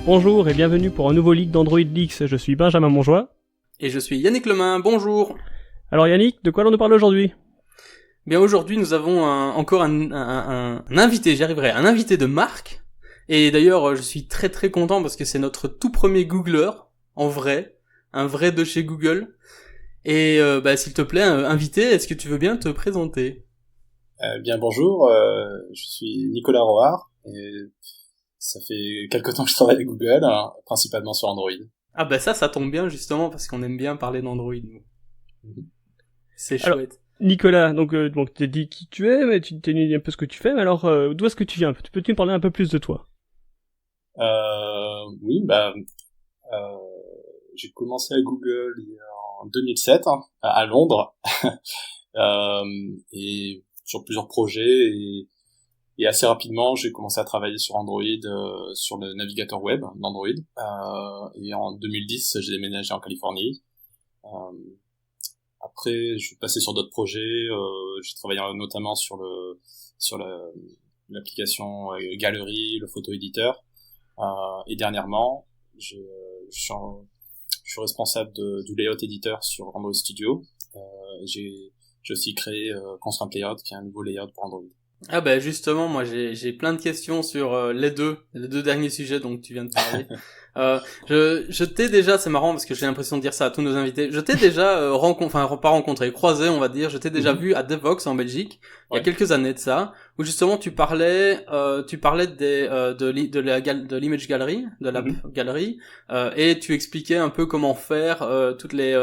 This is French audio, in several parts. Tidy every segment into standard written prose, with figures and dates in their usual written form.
Bonjour et bienvenue pour un nouveau leak d'Android Leaks, je suis Benjamin Monjoie. Et je suis Yannick Lemain, bonjour. Alors Yannick, de quoi l'on nous parle aujourd'hui ? Bien aujourd'hui nous avons encore un invité, j'y arriverai, un invité de marque. Et d'ailleurs je suis très très content parce que c'est notre tout premier Googler, en vrai, un vrai de chez Google. Et s'il te plaît, invité, est-ce que tu veux bien te présenter ? Bien bonjour, je suis Nicolas Rohard et ça fait quelque temps que je travaille avec Google, principalement sur Android. Ah bah ça tombe bien justement parce qu'on aime bien parler d'Android nous. C'est alors, chouette. Nicolas, donc tu t'es dit qui tu es, mais tu t'es dit un peu ce que tu fais, mais alors d'où est-ce que tu viens ? Peux-tu me parler un peu plus de toi ? Oui, j'ai commencé à Google en 2007 à Londres et sur plusieurs projets et assez rapidement j'ai commencé à travailler sur Android, sur le navigateur web d'Android et en 2010 j'ai déménagé en Californie. Après je suis passé sur d'autres projets, j'ai travaillé notamment sur l'application Gallery, le photo-éditeur, et dernièrement je suis responsable du layout éditeur sur Android Studio. J'ai aussi créé Constraint Layout, qui est un nouveau layout pour Android. Ah bah justement, moi j'ai plein de questions sur les deux derniers sujets dont tu viens de parler. Je t'ai déjà, c'est marrant parce que j'ai l'impression de dire ça à tous nos invités. Je t'ai déjà pas rencontré, croisé, on va dire. Je t'ai déjà vu à Devox en Belgique il y a quelques années de ça, où justement tu parlais de l'image gallery, de l'app gallery, et tu expliquais un peu comment faire toutes les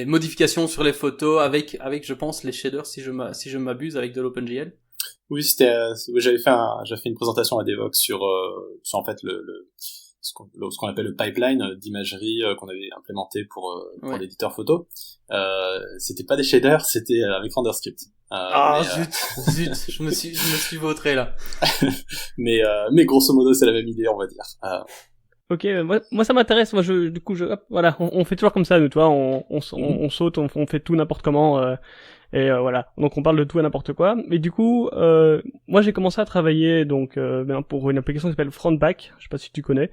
modifications sur les photos avec je pense les shaders si je m'abuse avec de l'OpenGL. Oui, j'avais fait une présentation à Devox sur en fait ce qu'on appelle le pipeline d'imagerie qu'on avait implémenté pour l'éditeur photo. C'était pas des shaders, c'était avec RenderScript. Zut, je me suis vautré là. mais grosso modo c'est la même idée, on va dire. Ok, moi ça m'intéresse. Moi, voilà, on fait toujours comme ça, nous, toi, on saute, on fait tout n'importe comment, voilà. Donc on parle de tout et n'importe quoi. Mais du coup, moi j'ai commencé à travailler donc pour une application qui s'appelle Frontback. Je sais pas si tu connais.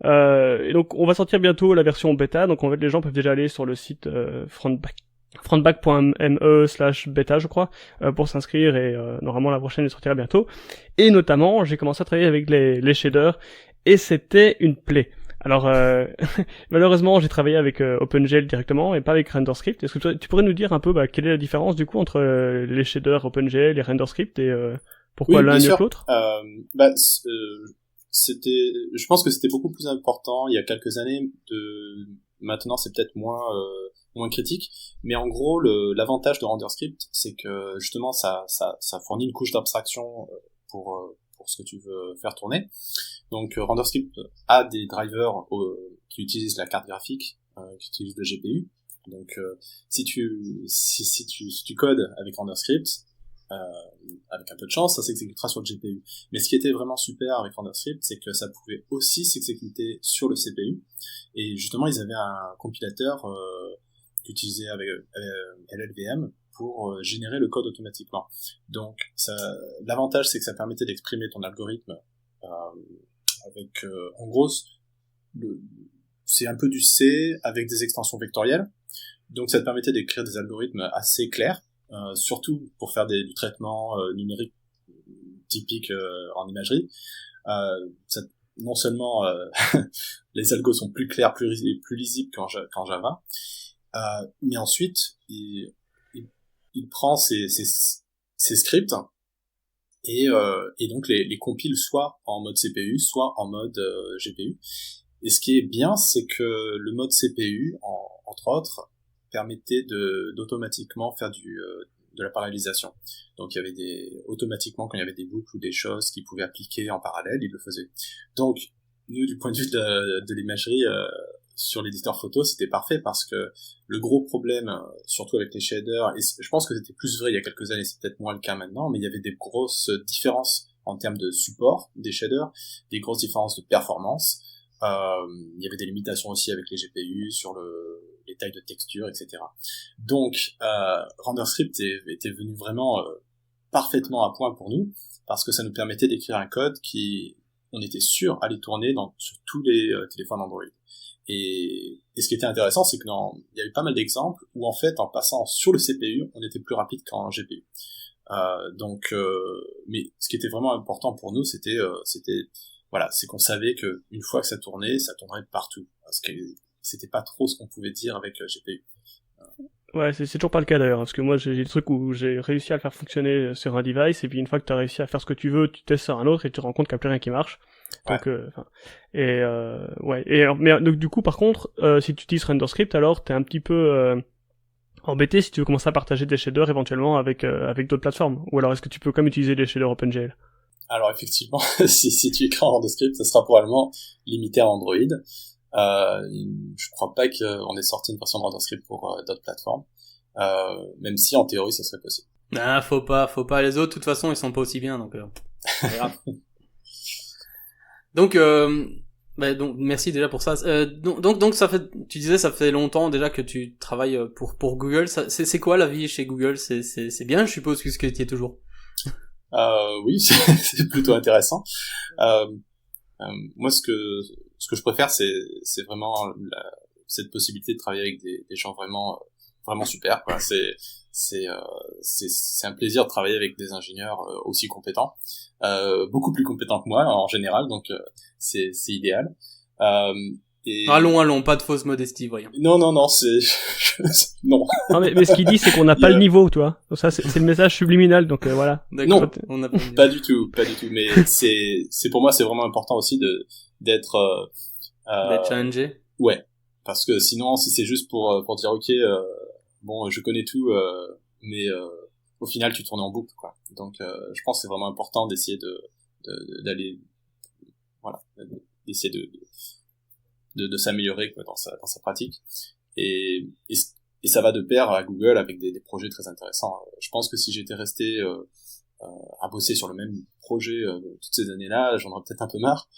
Et donc on va sortir bientôt la version bêta. Donc en fait les gens peuvent déjà aller sur le site frontback.me/bêta je crois, pour s'inscrire, et normalement la prochaine elle sortira bientôt. Et notamment j'ai commencé à travailler avec les shaders et c'était une plaie. Alors malheureusement j'ai travaillé avec OpenGL directement et pas avec RenderScript. Est-ce que tu pourrais nous dire un peu quelle est la différence du coup entre les shaders OpenGL et RenderScript, et pourquoi l'un mieux que l'autre ? Je pense que c'était beaucoup plus important il y a quelques années. Maintenant c'est peut-être moins critique, mais en gros l'avantage de RenderScript c'est que justement ça fournit une couche d'abstraction pour ce que tu veux faire tourner. Donc RenderScript a des drivers qui utilisent la carte graphique, qui utilisent le GPU. Donc si tu codes avec RenderScript, avec un peu de chance, ça s'exécutera sur le GPU. Mais ce qui était vraiment super avec RenderScript, c'est que ça pouvait aussi s'exécuter sur le CPU. Et justement, ils avaient un compilateur utilisé avec LLVM pour générer le code automatiquement. Donc l'avantage, c'est que ça permettait d'exprimer ton algorithme avec en gros c'est un peu du C avec des extensions vectorielles. Donc ça te permettait d'écrire des algorithmes assez clairs, surtout pour faire du traitement numérique typique en imagerie. Non seulement les algos sont plus clairs, plus lisibles qu'en Java, mais ensuite il prend ces scripts et donc les compile soit en mode CPU, soit en mode GPU. Et ce qui est bien, c'est que le mode CPU, entre autres, permettait d'automatiquement faire de la parallélisation. Donc il y avait automatiquement, quand il y avait des boucles ou des choses qui pouvaient appliquer en parallèle, il le faisait. Donc nous, du point de vue de l'imagerie, sur l'éditeur photo, c'était parfait parce que le gros problème, surtout avec les shaders, et je pense que c'était plus vrai il y a quelques années, c'est peut-être moins le cas maintenant, mais il y avait des grosses différences en termes de support des shaders, des grosses différences de performance. Il y avait des limitations aussi avec les GPU sur les tailles de texture, etc. Donc RenderScript était venu vraiment parfaitement à point pour nous, parce que ça nous permettait d'écrire un code qui on était sûr à les tourner sur tous les téléphones Android. Et ce qui était intéressant, c'est que il y avait pas mal d'exemples où en fait, en passant sur le CPU, on était plus rapide qu'en GPU. Mais ce qui était vraiment important pour nous, c'était c'est qu'on savait que une fois que ça tournait partout. Parce que c'était pas trop ce qu'on pouvait dire avec GPU. Ouais, c'est toujours pas le cas d'ailleurs, parce que moi j'ai des trucs où j'ai réussi à le faire fonctionner sur un device, et puis une fois que t'as réussi à faire ce que tu veux, tu testes sur un autre et tu te rends compte qu'il n'y a plus rien qui marche. Donc, mais donc, du coup, par contre, si tu utilises RenderScript, alors t'es un petit peu embêté si tu veux commencer à partager des shaders éventuellement avec d'autres plateformes. Ou alors est-ce que tu peux quand même utiliser des shaders OpenGL? Alors effectivement, si tu écris en RenderScript, ça sera probablement limité à Android. Je crois pas qu'on ait sorti une version de RenderScript pour d'autres plateformes, même si en théorie ça serait possible. Ah, faut pas. Les autres, de toute façon, ils sont pas aussi bien, donc c'est grave. Donc, merci déjà pour ça. Donc ça fait, tu disais, ça fait longtemps déjà que tu travailles pour Google. C'est quoi la vie chez Google? C'est bien, je suppose, que tu y es toujours. Oui, c'est plutôt intéressant. Moi, ce que je préfère, c'est vraiment cette possibilité de travailler avec des gens vraiment super, quoi. C'est un plaisir de travailler avec des ingénieurs aussi compétents, beaucoup plus compétents que moi en général, donc c'est idéal. Allons, pas de fausse modestie, voyons. Non, non, non, non. Non, mais ce qu'il dit, c'est qu'on n'a pas le niveau, tu vois. Donc ça, c'est le message subliminal, donc voilà. Non, pas du tout. Mais c'est pour moi, c'est vraiment important aussi d'être challengé. Ouais, parce que sinon, si c'est juste pour dire ok, bon, je connais tout, mais au final, tu tournes en boucle, quoi. Donc, je pense que c'est vraiment important d'essayer d'aller, voilà, d'essayer de s'améliorer, quoi, dans sa pratique. Et ça va de pair à Google avec des projets très intéressants. Je pense que si j'étais resté à bosser sur le même projet toutes ces années-là, j'en aurais peut-être un peu marre.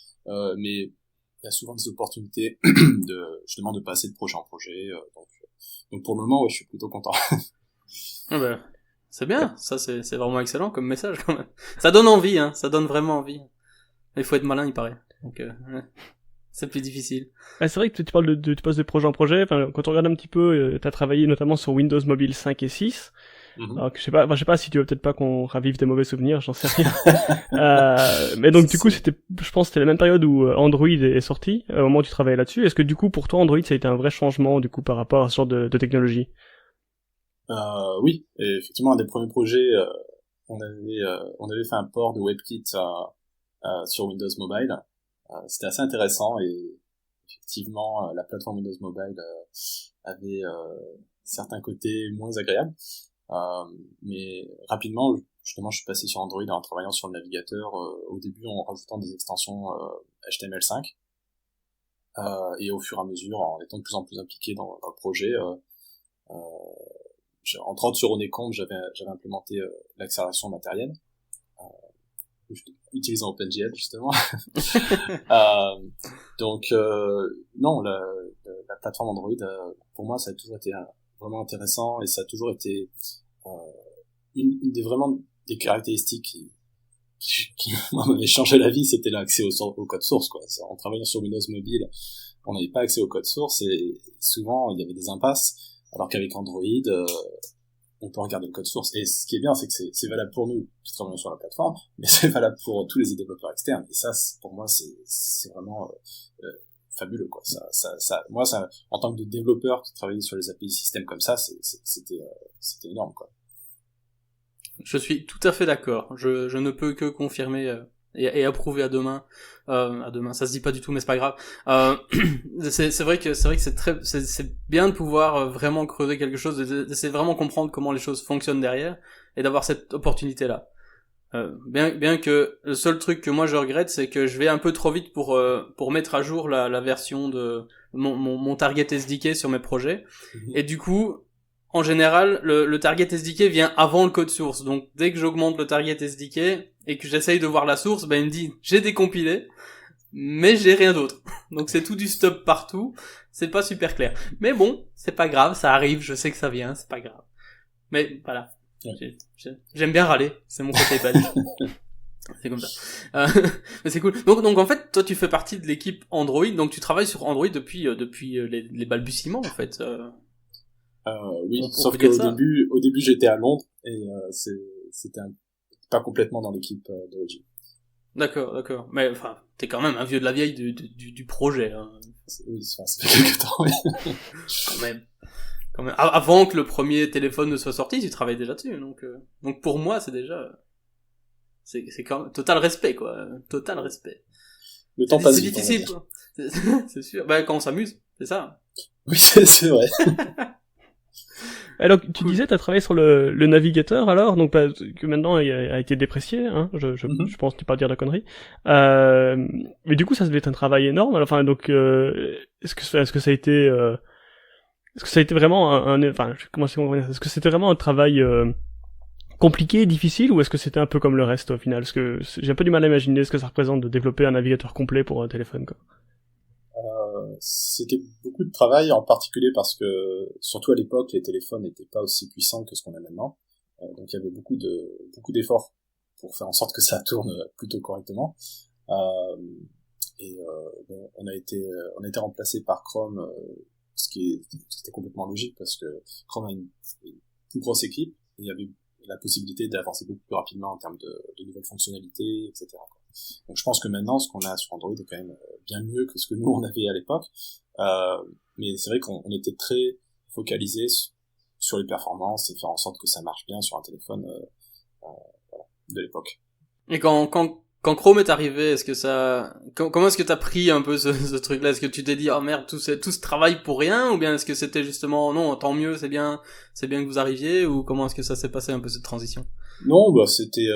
Mais il y a souvent des opportunités justement de passer de projet en projet. Donc pour le moment, ouais, je suis plutôt content. Ah ben, c'est bien. Ça, c'est vraiment excellent comme message, quand même. Ça donne envie, hein. Ça donne vraiment envie. Il faut être malin, il paraît. Donc, c'est plus difficile. C'est vrai que tu parles tu passes de projet en projet. Enfin, quand on regarde un petit peu, t'as travaillé notamment sur Windows Mobile 5 et 6. Alors que je sais pas si tu veux peut-être pas qu'on ravive des mauvais souvenirs, j'en sais rien. Mais donc du coup, je pense que c'était la même période où Android est sorti, au moment où tu travaillais là-dessus. Est-ce que du coup, pour toi, Android, ça a été un vrai changement du coup par rapport à ce genre de technologie? Oui, et effectivement, un des premiers projets, on avait fait un port de WebKit sur Windows Mobile. C'était assez intéressant et effectivement, la plateforme Windows Mobile avait certains côtés moins agréables. Mais rapidement, justement, je suis passé sur Android en travaillant sur le navigateur, au début en rajoutant des extensions HTML5, et au fur et à mesure, en étant de plus en plus impliqué dans le projet, entre autres sur Honeycomb, j'avais implémenté l'accélération matérielle, utilisant OpenGL justement. Donc non, la plateforme Android, pour moi, ça a toujours été vraiment intéressant, et ça a toujours été une des caractéristiques qui m'avait changé la vie, c'était l'accès au code source, quoi. En travaillant sur Windows Mobile, on n'avait pas accès au code source, et souvent il y avait des impasses, alors qu'avec Android, on peut regarder le code source. Et ce qui est bien, c'est que c'est valable pour nous qui travaillons sur la plateforme, mais c'est valable pour tous les développeurs externes. Et ça, pour moi, c'est vraiment fabuleux, quoi. Moi, en tant que développeur qui travaillait sur les API système comme ça, c'était énorme, quoi. Je suis tout à fait d'accord. Je ne peux que confirmer et approuver à demain. Ça se dit pas du tout, mais c'est pas grave. C'est vrai que c'est bien de pouvoir vraiment creuser quelque chose, d'essayer de vraiment comprendre comment les choses fonctionnent derrière, et d'avoir cette opportunité là. Bien que le seul truc que moi je regrette, c'est que je vais un peu trop vite pour mettre à jour la version de mon target SDK sur mes projets. Et du coup, en général, le target SDK vient avant le code source. Donc, dès que j'augmente le target SDK et que j'essaye de voir la source, il me dit, j'ai décompilé, mais j'ai rien d'autre. Donc, c'est tout du stop partout. C'est pas super clair. Mais bon, c'est pas grave, ça arrive, je sais que ça vient, c'est pas grave. Mais, voilà. J'aime bien râler, c'est mon côté belge. C'est comme ça. Mais c'est cool. Donc en fait, toi tu fais partie de l'équipe Android, donc tu travailles sur Android depuis les balbutiements en fait. Oui, On sauf peut dire qu'au ça. début j'étais à Londres et c'était pas complètement dans l'équipe d'origine. D'accord. Mais enfin, t'es quand même un vieux de la vieille du projet, hein. Oui, ça fait quelques temps, oui. Quand même. Avant que le premier téléphone ne soit sorti, tu travaillais déjà dessus, donc pour moi c'est déjà c'est quand même total respect quoi, total respect. Le temps passe C'est vite, on va difficile dire. quoi. C'est sûr. Bah quand on s'amuse, c'est ça. Oui, c'est vrai. Alors, tu Cool. disais, t'as travaillé sur le navigateur, alors, donc que maintenant il a été déprécié, hein, Mhm. je pense ne pas dire de conneries. Mais du coup, ça devait être un travail énorme. Enfin, donc, est-ce que ça a été, est-ce que ça a été vraiment enfin, est-ce que c'était vraiment un travail compliqué, difficile, ou est-ce que c'était un peu comme le reste au final? Parce que j'ai un peu du mal à imaginer ce que ça représente de développer un navigateur complet pour un téléphone, quoi. C'était beaucoup de travail, en particulier parce que, surtout à l'époque, les téléphones n'étaient pas aussi puissants que ce qu'on a maintenant. Donc il y avait beaucoup d'efforts pour faire en sorte que ça tourne plutôt correctement. Euh, bon, on a été remplacé par Chrome, ce qui était complètement logique parce que Chrome a une plus grosse équipe et il y avait la possibilité d'avancer beaucoup plus rapidement en termes de nouvelles fonctionnalités, etc. Donc je pense que maintenant, ce qu'on a sur Android est quand même bien mieux que ce que nous on avait à l'époque. Euh, mais c'est vrai qu'on était très focalisé sur les performances et faire en sorte que ça marche bien sur un téléphone de l'époque. Et quand Chrome est arrivé, est-ce que comment est-ce que t'as pris un peu ce truc-là? Est-ce que tu t'es dit, oh merde, tout ce travail pour rien? Ou bien est-ce que c'était justement, non, tant mieux, c'est bien que vous arriviez? Ou comment est-ce que ça s'est passé un peu cette transition? Non, bah c'était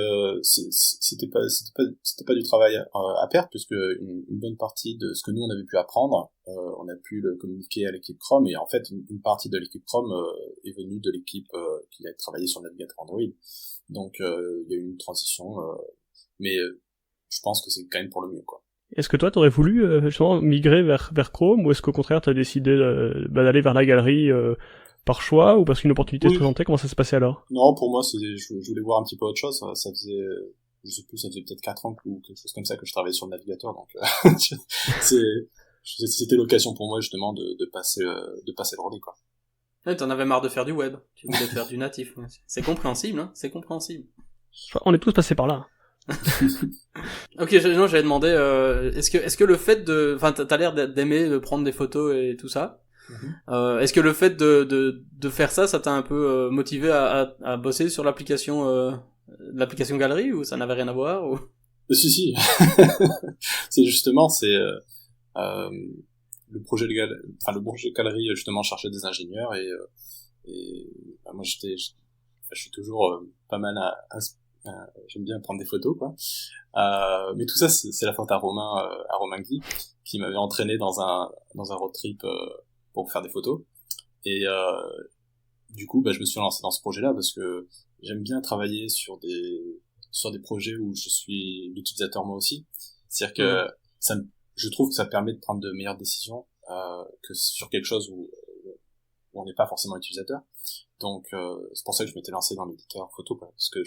pas du travail à perdre puisque une bonne partie de ce que nous on avait pu apprendre, on a pu le communiquer à l'équipe Chrome et en fait une partie de l'équipe Chrome est venue de l'équipe qui a travaillé sur le navigateur Android. Donc il y a eu une transition, mais je pense que c'est quand même pour le mieux, quoi. Est-ce que toi, t'aurais voulu justement migrer vers Chrome, ou est-ce qu'au contraire, t'as décidé d'aller vers la galerie par choix, ou parce qu'une opportunité se Oui, présentait? Comment ça se passait alors? non, pour moi, je voulais voir un petit peu autre chose. Ça faisait, je sais plus, ça faisait peut-être 4 ans ou quelque chose comme ça que je travaillais sur le navigateur, donc c'était l'occasion pour moi justement de passer le relais, quoi. Ouais, t'en avais marre de faire du web. Tu voulais faire du natif. Ouais. C'est compréhensible, hein. C'est compréhensible. On est tous passés par là. Ok, non, j'avais demandé, est-ce que le fait enfin, t'as l'air d'aimer de prendre des photos et tout ça. Mhm. Est-ce que le fait de faire ça t'a un peu motivé à bosser sur l'application Galerie, ou ça n'avait rien à voir, ou? Si, si. C'est justement, euh, le projet de galerie justement cherchait des ingénieurs et bah, moi je suis toujours pas mal j'aime bien prendre des photos, quoi. Mais tout ça, c'est la faute à Romain Guy, qui m'avait entraîné dans un road trip pour faire des photos. Et du coup, bah, je me suis lancé dans ce projet-là parce que j'aime bien travailler sur des projets où je suis l'utilisateur moi aussi. C'est-à-dire que je trouve que ça permet de prendre de meilleures décisions que sur quelque chose où on n'est pas forcément utilisateur. Donc c'est pour ça que je m'étais lancé dans l'éditeur photo, quoi, parce que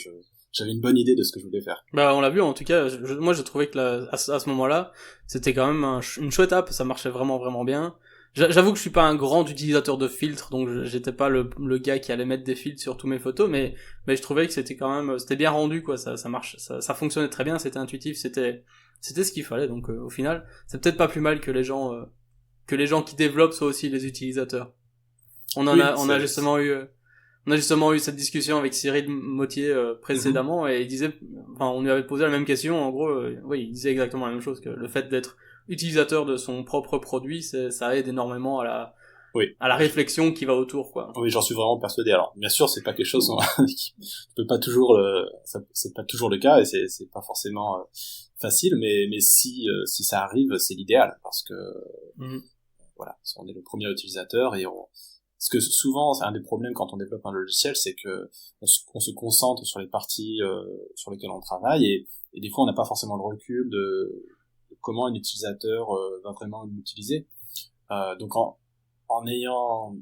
j'avais une bonne idée de ce que je voulais faire. Bah, on l'a vu, en tout cas, moi, je trouvais que à ce moment-là, c'était quand même une chouette app, ça marchait vraiment, vraiment bien. J'avoue que je suis pas un grand utilisateur de filtres, donc j'étais pas le gars qui allait mettre des filtres sur tous mes photos, mais je trouvais que c'était quand même, c'était bien rendu, quoi, ça marche, ça fonctionnait très bien, c'était intuitif, c'était ce qu'il fallait, donc au final, c'est peut-être pas plus mal que les gens qui développent soient aussi les utilisateurs. Oui, On a justement eu cette discussion avec Cyril Mottier Mhm. précédemment, et il disait, enfin, on lui avait posé la même question. En gros, oui, il disait exactement la même chose, que le fait d'être utilisateur de son propre produit, ça aide énormément Oui. à la réflexion qui va autour, quoi. Oui, j'en suis vraiment persuadé. Alors, bien sûr, c'est pas quelque chose qui peut pas toujours, c'est pas toujours le cas et c'est pas forcément facile, mais si ça arrive, c'est l'idéal parce que Mhm. voilà, on est le premier utilisateur et parce que souvent, c'est un des problèmes quand on développe un logiciel, c'est que on se concentre sur les parties sur lesquelles on travaille et des fois, on n'a pas forcément le recul de comment un utilisateur va vraiment l'utiliser. Donc, en ayant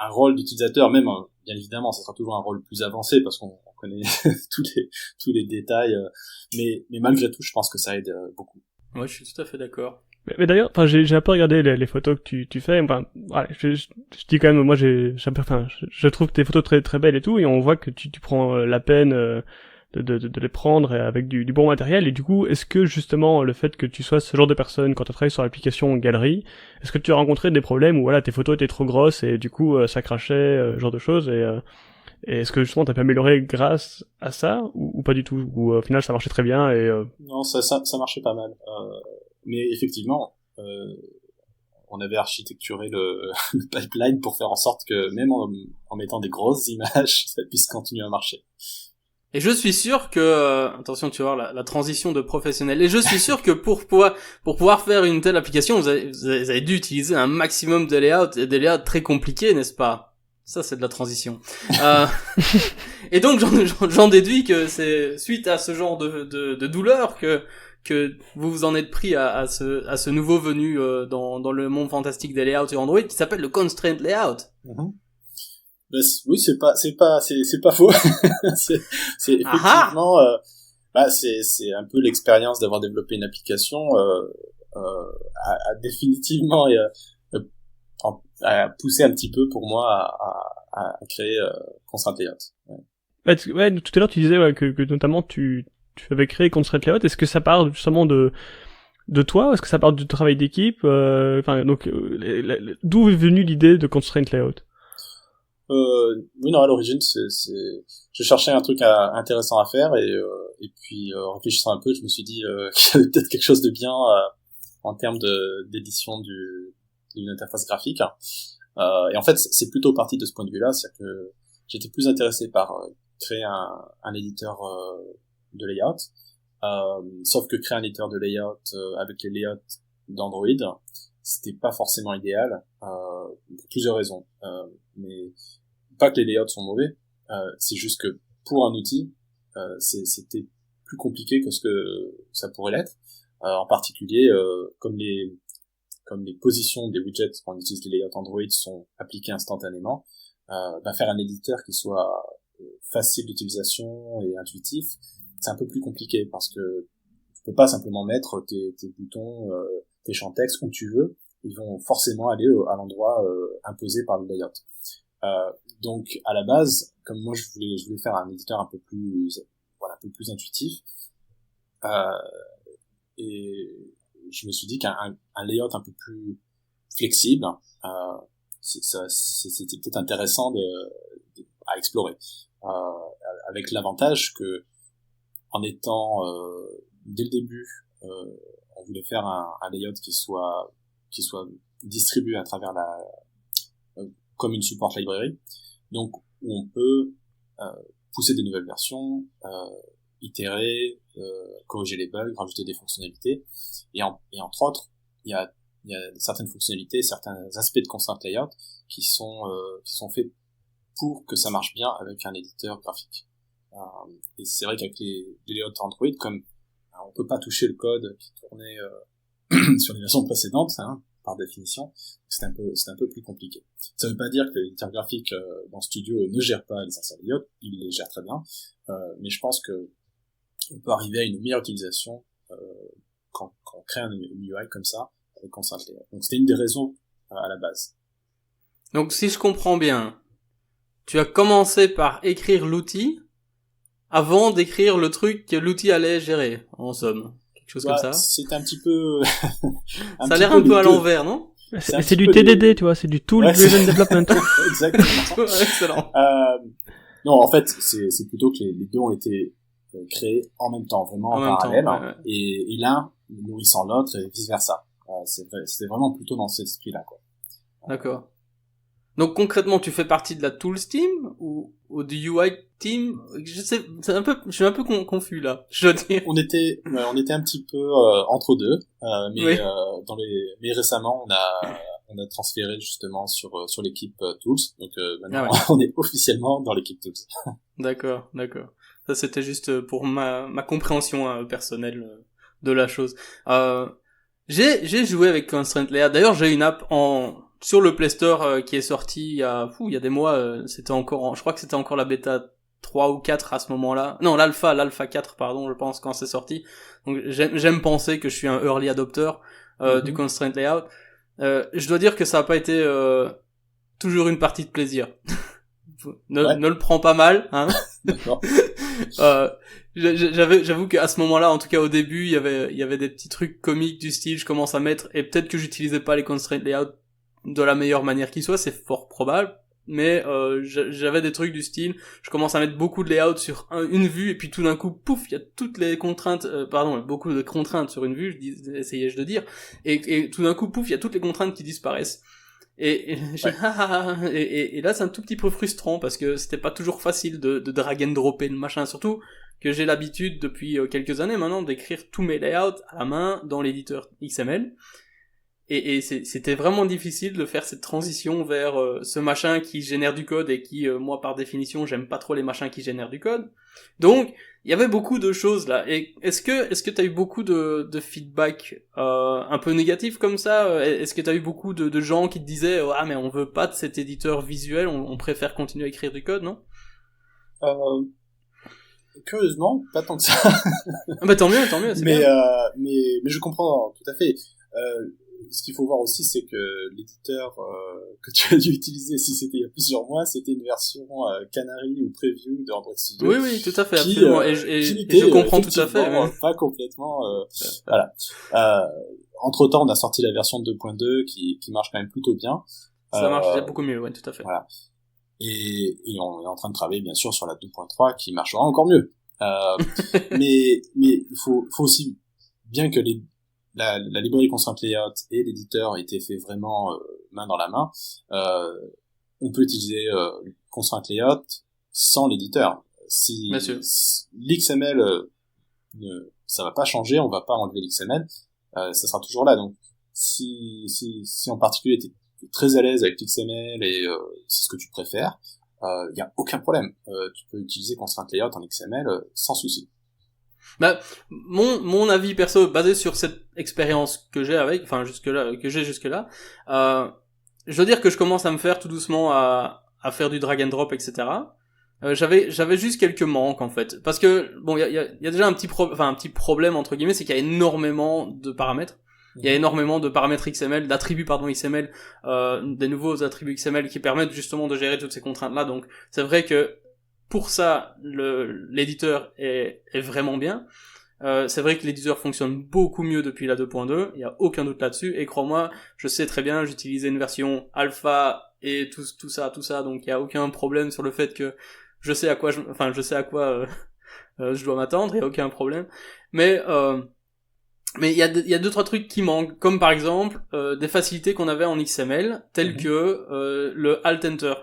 un rôle d'utilisateur, même bien évidemment, ça sera toujours un rôle plus avancé parce qu'on connaît tous les détails, mais malgré tout, je pense que ça aide beaucoup. Ouais, je suis tout à fait d'accord. Mais d'ailleurs, enfin, j'ai un peu regardé les photos que tu fais. Enfin, voilà, je dis quand même, moi, je trouve tes photos très très belles et tout, et on voit que tu prends la peine de les prendre avec du bon matériel. Et du coup, est-ce que justement le fait que tu sois ce genre de personne quand tu travailles sur l'application Galerie, est-ce que tu as rencontré des problèmes où voilà tes photos étaient trop grosses et du coup ça crachait, ce genre de choses et est-ce que justement t'as pu améliorer grâce à ça ou pas du tout, ou au final ça marchait très bien et Non, ça marchait pas mal. Mais effectivement, on avait architecturé le pipeline pour faire en sorte que même en mettant des grosses images, ça puisse continuer à marcher. Et je suis sûr que, attention, tu vas voir la transition de professionnel. Et je suis sûr que pour pouvoir faire une telle application, vous avez dû utiliser un maximum de layout, et des layouts très compliqués, n'est-ce pas? Ça, c'est de la transition. Et donc, j'en déduis que c'est suite à ce genre de douleur que vous vous en êtes pris à ce nouveau venu dans le monde fantastique des layouts et Android qui s'appelle le Constraint Layout. Mm-hmm. Oui, c'est pas faux. c'est effectivement, c'est un peu l'expérience d'avoir développé une application, a définitivement a poussé un petit peu pour moi à créer Constraint Layout. Ouais, tout à l'heure tu disais que notamment tu avais créé Constraint Layout. Est-ce que ça part justement de toi, ou est-ce que ça part du travail d'équipe? Donc d'où est venue l'idée de Constraint Layout? Oui, non, à l'origine, je cherchais un truc intéressant à faire et puis réfléchissant un peu, je me suis dit qu'il y avait peut-être quelque chose de bien en termes d'édition d'une interface graphique. Et en fait, c'est plutôt parti de ce point de vue-là, c'est-à-dire que j'étais plus intéressé par créer un éditeur de layout, sauf que créer un éditeur de layout avec les layouts d'Android, c'était pas forcément idéal pour plusieurs raisons. Mais pas que les layouts sont mauvais, c'est juste que pour un outil, c'était plus compliqué que ce que ça pourrait l'être. En particulier, comme les positions des widgets quand on utilise les layouts Android sont appliquées instantanément, faire un éditeur qui soit facile d'utilisation et intuitif, c'est un peu plus compliqué parce que tu peux pas simplement mettre tes boutons, tes champs texte où tu veux. Ils vont forcément aller à l'endroit imposé par le layout. Donc à la base, comme moi je voulais faire un éditeur un peu plus intuitif, et je me suis dit qu'un layout un peu plus flexible, c'était peut-être intéressant à explorer, avec l'avantage que en étant dès le début, on voulait faire un layout qui soit distribué à travers comme une support library, donc où on peut pousser des nouvelles versions, itérer, corriger les bugs, rajouter des fonctionnalités, et entre autres, il y a certaines fonctionnalités, certains aspects de Constraint Layout qui sont faits pour que ça marche bien avec un éditeur graphique. Et c'est vrai qu'avec les layouts Android, comme on peut pas toucher le code qui tournait sur les versions précédentes, par définition, c'est un peu plus compliqué. Ça veut pas dire que l'éditeur graphique dans Studio ne gère pas les anciens layouts, il les gère très bien, mais je pense que on peut arriver à une meilleure utilisation quand on crée un UI comme ça avec Constraint Layout. Donc c'était une des raisons à la base. Donc si je comprends bien, tu as commencé par écrire l'outil avant d'écrire le truc que l'outil allait gérer, en somme. Quelque chose comme ça. C'est un petit peu... ça a l'air un peu à l'envers, non? C'est du TDD, tu vois, c'est du Tool Driven Development. Exactement. Excellent. Non, en fait, c'est plutôt que les deux ont été créés en même temps, vraiment en parallèle, ouais. Et l'un nourrissant l'autre et vice versa. C'était vraiment plutôt dans cet esprit-là, quoi. D'accord. Donc concrètement, tu fais partie de la Tools team ou du UI team? Je suis un peu confus là. Je dois dire. On était un petit peu entre deux, mais oui. Mais récemment on a transféré justement sur l'équipe Tools. Donc maintenant on est officiellement dans l'équipe Tools. D'accord. Ça c'était juste pour ma compréhension personnelle de la chose. J'ai joué avec Constraint Layout. D'ailleurs, j'ai une app sur le Play Store qui est sorti il y a des mois, c'était encore je crois que c'était encore la bêta 3 ou 4 à ce moment-là. Non, l'alpha 4 pardon, je pense quand c'est sorti. Donc j'aime penser que je suis un early adopter du constraint layout. Je dois dire que ça a pas été toujours une partie de plaisir. Ne le prends pas mal, hein. J'avoue qu'à ce moment-là, en tout cas au début, il y avait des petits trucs comiques du style, je commence à mettre, et peut-être que j'utilisais pas les constraint layout de la meilleure manière qui soit, c'est fort probable, mais j'avais des trucs du style, je commence à mettre beaucoup de layout sur une vue, et puis tout d'un coup, pouf, il y a toutes les contraintes, beaucoup de contraintes sur une vue, essayais-je de dire, et tout d'un coup, pouf, il y a toutes les contraintes qui disparaissent. Et là c'est un tout petit peu frustrant parce que c'était pas toujours facile de drag and dropper le machin, surtout que j'ai l'habitude depuis quelques années maintenant d'écrire tous mes layouts à la main dans l'éditeur XML et c'était vraiment difficile de faire cette transition vers ce machin qui génère du code et qui moi par définition j'aime pas trop les machins qui génèrent du code. Donc il y avait beaucoup de choses là. Et est-ce que t'as eu beaucoup de feedback un peu négatif comme ça? Est-ce que t'as eu beaucoup de gens qui te disaient ah mais on veut pas de cet éditeur visuel, on préfère continuer à écrire du code, non? Curieusement, pas tant que ça. Ah bah tant mieux, c'est bien. Mais je comprends tout à fait. Ce qu'il faut voir aussi, c'est que l'éditeur que tu as dû utiliser, si c'était il y a plusieurs mois, c'était une version Canary ou Preview de Android Studio. Oui, tout à fait, absolument. Et je comprends tout à fait. Ouais. Pas complètement. Voilà. Entre-temps, on a sorti la version 2.2 qui marche quand même plutôt bien. Ça marche déjà beaucoup mieux, ouais, tout à fait. Voilà. Et on est en train de travailler bien sûr sur la 2.3 qui marchera encore mieux. Mais il faut aussi bien que la librairie Constraint Layout et l'éditeur aient été faits vraiment main dans la main. On peut utiliser Constraint Layout sans l'éditeur. Si l'XML ça va pas changer, on va pas enlever l'XML, ça sera toujours là. Donc si en particulier t'es très à l'aise avec l'XML et c'est ce que tu préfères, y a aucun problème. Tu peux utiliser Constraint Layout en XML sans souci. Bah, mon avis perso basé sur cette expérience que j'ai jusque là, je dois dire que je commence à me faire tout doucement à faire du drag and drop, etc. J'avais juste quelques manques en fait, parce que bon, il y a déjà un petit problème entre guillemets, c'est qu'il y a énormément de paramètres. Il y a énormément de paramètres XML, d'attributs XML, des nouveaux attributs XML qui permettent justement de gérer toutes ces contraintes-là. Donc c'est vrai que pour ça, l'éditeur est vraiment bien. C'est vrai que l'éditeur fonctionne beaucoup mieux depuis la 2.2, il y a aucun doute là-dessus. Et crois-moi, je sais très bien, j'utilisais une version alpha et tout ça, donc il y a aucun problème sur le fait que je sais à quoi je dois m'attendre, il y a aucun problème. Mais il y a deux trois trucs qui manquent, comme par exemple des facilités qu'on avait en XML, telles que le Alt Enter.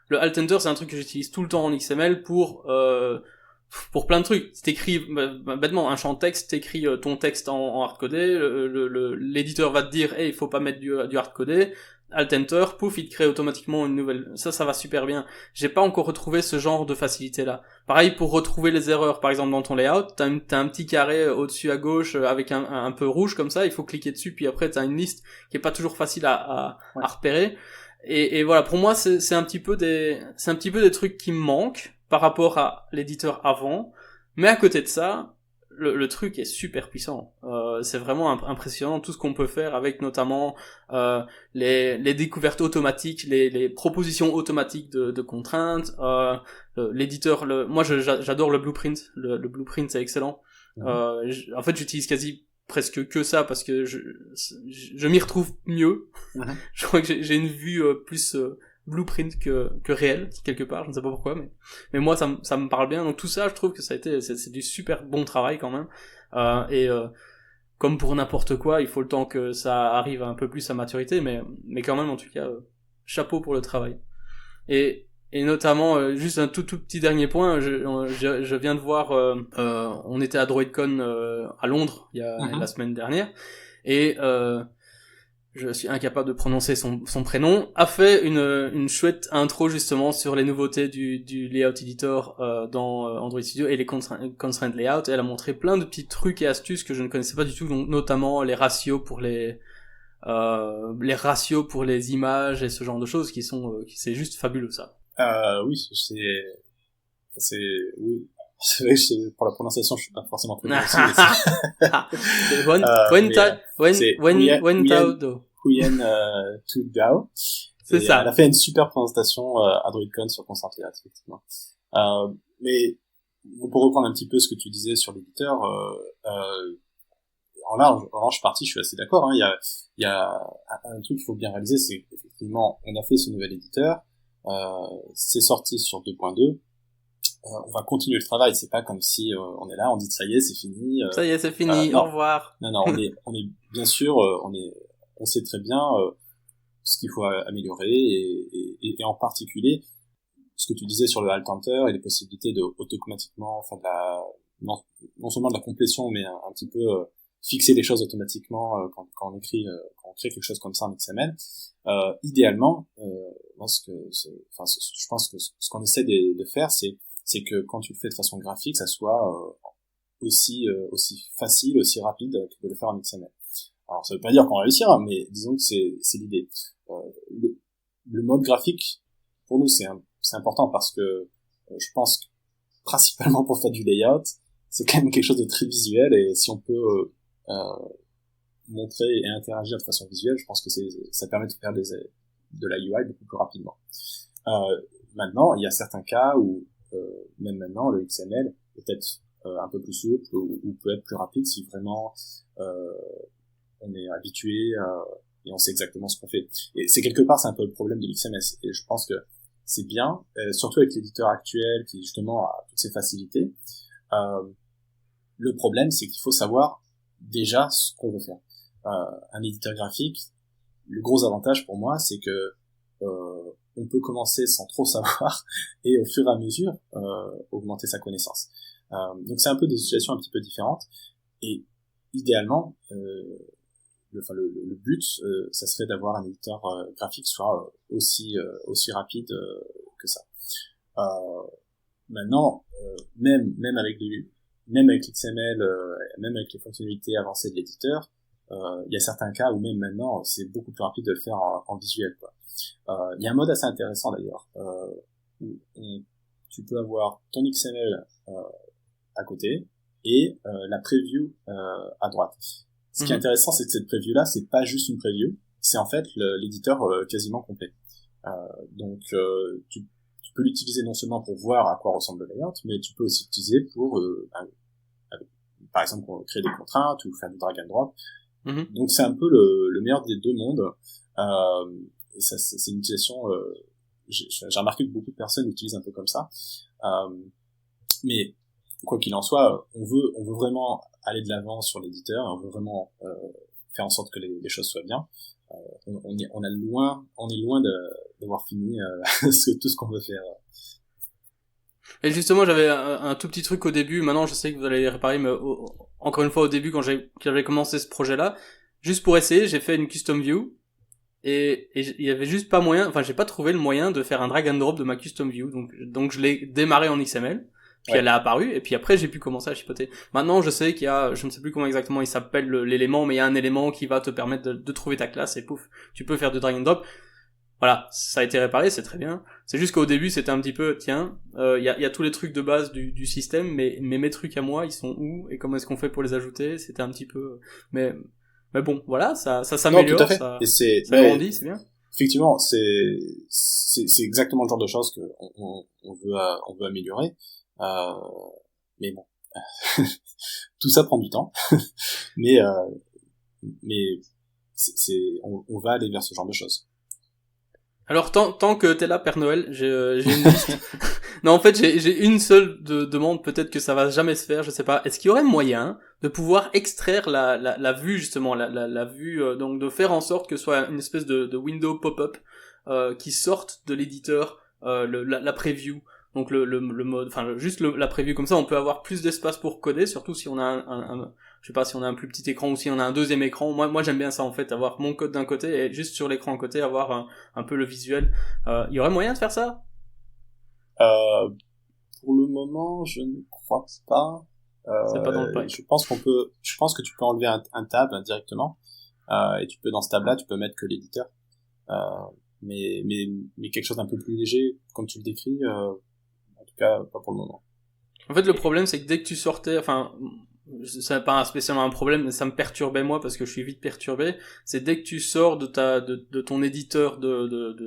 Le Alt Enter, c'est un truc que j'utilise tout le temps en XML pour plein de trucs. T'écris bêtement un champ de texte, t'écris ton texte en hardcodé, l'éditeur va te dire il faut pas mettre du hardcodé. Alt Enter, pouf, il te crée automatiquement une nouvelle. Ça va super bien. J'ai pas encore retrouvé ce genre de facilité là. Pareil pour retrouver les erreurs, par exemple dans ton layout, t'as un petit carré au-dessus à gauche avec un peu rouge comme ça, il faut cliquer dessus, puis après t'as une liste qui est pas toujours facile à repérer. Et voilà, pour moi c'est un petit peu des trucs qui me manquent par rapport à l'éditeur avant, mais à côté de ça, le truc est super puissant. C'est vraiment impressionnant tout ce qu'on peut faire avec notamment les découvertes automatiques, les propositions automatiques de contraintes, l'éditeur. Moi, j'adore le blueprint. Le blueprint, c'est excellent. En fait, j'utilise quasi presque que ça parce que je m'y retrouve mieux. Je crois que j'ai une vue plus blueprint que réel quelque part, je ne sais pas pourquoi, mais moi ça me parle bien. Donc tout ça, je trouve que c'est du super bon travail quand même. Comme pour n'importe quoi, il faut le temps que ça arrive un peu plus à maturité, mais quand même en tout cas chapeau pour le travail. Et notamment juste un tout petit dernier point, je viens de voir on était à DroidCon à Londres il y a la semaine dernière et je suis incapable de prononcer son prénom, a fait une chouette intro justement sur les nouveautés du Layout Editor dans Android Studio et les constraint layout, et elle a montré plein de petits trucs et astuces que je ne connaissais pas du tout, donc notamment les ratios pour les les ratios pour les images et ce genre de choses qui sont, c'est juste fabuleux ça. Oui, oui. C'est vrai que pour la prononciation, je suis pas forcément très bon aussi. Huyen Tu Gao. C'est ça. Elle a fait une super présentation à DroidCon sur Concert Théâtre, effectivement. Mais pour reprendre un petit peu ce que tu disais sur l'éditeur, en large partie, je suis assez d'accord. Hein. Il y a un truc qu'il faut bien réaliser, c'est qu'effectivement, on a fait ce nouvel éditeur, c'est sorti sur 2.2. On va continuer le travail. C'est pas comme si on est là, on dit ça y est, c'est fini. Ça y est, c'est fini. Au revoir. Non, on est bien sûr, on sait très bien ce qu'il faut améliorer et en particulier ce que tu disais sur le alt enter et les possibilités de automatiquement faire non seulement de la complétion, mais un petit peu fixer les choses automatiquement quand on crée quelque chose comme ça en XML. Idéalement, moi je pense que ce qu'on essaie de faire, c'est que quand tu le fais de façon graphique, ça soit aussi facile, aussi rapide que de le faire en XML. Alors ça veut pas dire qu'on réussira, mais disons que c'est l'idée. Le mode graphique, pour nous, c'est important parce que je pense que, principalement pour faire du layout, c'est quand même quelque chose de très visuel, et si on peut montrer et interagir de façon visuelle, je pense que ça permet de faire de la UI beaucoup plus rapidement. Maintenant, il y a certains cas où même maintenant le XML peut être un peu plus souple ou peut être plus rapide si vraiment on est habitué et on sait exactement ce qu'on fait. Et c'est quelque part, c'est un peu le problème de l'XML, et je pense que c'est bien, surtout avec l'éditeur actuel qui justement a toutes ces facilités. Le problème, c'est qu'il faut savoir déjà ce qu'on veut faire. Un éditeur graphique, le gros avantage pour moi, c'est que on peut commencer sans trop savoir et au fur et à mesure augmenter sa connaissance. Donc c'est un peu des situations un petit peu différentes, et idéalement le but ça serait d'avoir un éditeur graphique soit aussi rapide que ça. Maintenant même avec l'XML, même avec les fonctionnalités avancées de l'éditeur, il y a certains cas où même maintenant c'est beaucoup plus rapide de le faire en visuel, quoi. Il y a un mode assez intéressant d'ailleurs où tu peux avoir ton XML à côté et la preview à droite. Ce qui est intéressant, c'est que cette preview là, c'est pas juste une preview, c'est en fait l'éditeur quasiment complet. Donc tu peux l'utiliser non seulement pour voir à quoi ressemble le layout, mais tu peux aussi l'utiliser pour par exemple créer des contraintes ou faire du drag and drop. Donc c'est un peu le meilleur des deux mondes. Et ça, c'est une utilisation, j'ai remarqué que beaucoup de personnes l'utilisent un peu comme ça. Mais quoi qu'il en soit, on veut vraiment aller de l'avant sur l'éditeur, on veut vraiment faire en sorte que les choses soient bien. On est loin d'avoir fini tout ce qu'on veut faire. Et justement, j'avais un tout petit truc au début. Maintenant, je sais que vous allez les réparer, mais encore une fois, au début, quand j'avais commencé ce projet-là, juste pour essayer, j'ai fait une custom view. Et il y avait juste pas moyen, j'ai pas trouvé le moyen de faire un drag and drop de ma custom view. Donc je l'ai démarré en XML. Puis elle a apparu, et puis après j'ai pu commencer à chipoter. Maintenant, je sais qu'il y a, je ne sais plus comment exactement il s'appelle l'élément, mais il y a un élément qui va te permettre de trouver ta classe, et pouf, tu peux faire du drag and drop. Voilà, ça a été réparé, c'est très bien. C'est juste qu'au début, c'était un petit peu, tiens, il y a tous les trucs de base du système, mais mes trucs à moi, ils sont où, et comment est-ce qu'on fait pour les ajouter? C'était un petit peu, mais bon, voilà, ça s'améliore, ça grandit, c'est bien. Effectivement, c'est exactement le genre de choses que on veut améliorer. Mais bon, tout ça prend du temps. mais on va aller vers ce genre de choses. Alors tant que t'es là, Père Noël, j'ai une liste. Non, en fait, j'ai une seule demande, peut-être que ça va jamais se faire, je sais pas. Est-ce qu'il y aurait moyen de pouvoir extraire la vue, justement, la vue, donc de faire en sorte que ce soit une espèce de window pop-up qui sorte de l'éditeur, la preview, donc le mode, juste la preview, comme ça on peut avoir plus d'espace pour coder, surtout si on a je sais pas, si on a un plus petit écran ou si on a un deuxième écran. Moi j'aime bien ça, en fait, avoir mon code d'un côté et juste sur l'écran à côté avoir un peu le visuel. Il y aurait moyen de faire ça? Pour le moment, je ne crois pas. C'est pas dans le pipe. Je pense que tu peux enlever un tab directement. et tu peux dans ce tab-là, tu peux mettre que l'éditeur. Mais quelque chose d'un peu plus léger, comme tu le décris, en tout cas pas pour le moment. En fait, le problème, c'est que dès que tu sortais, enfin, c'est pas spécialement un problème, mais ça me perturbait moi parce que je suis vite perturbé. C'est dès que tu sors de ton éditeur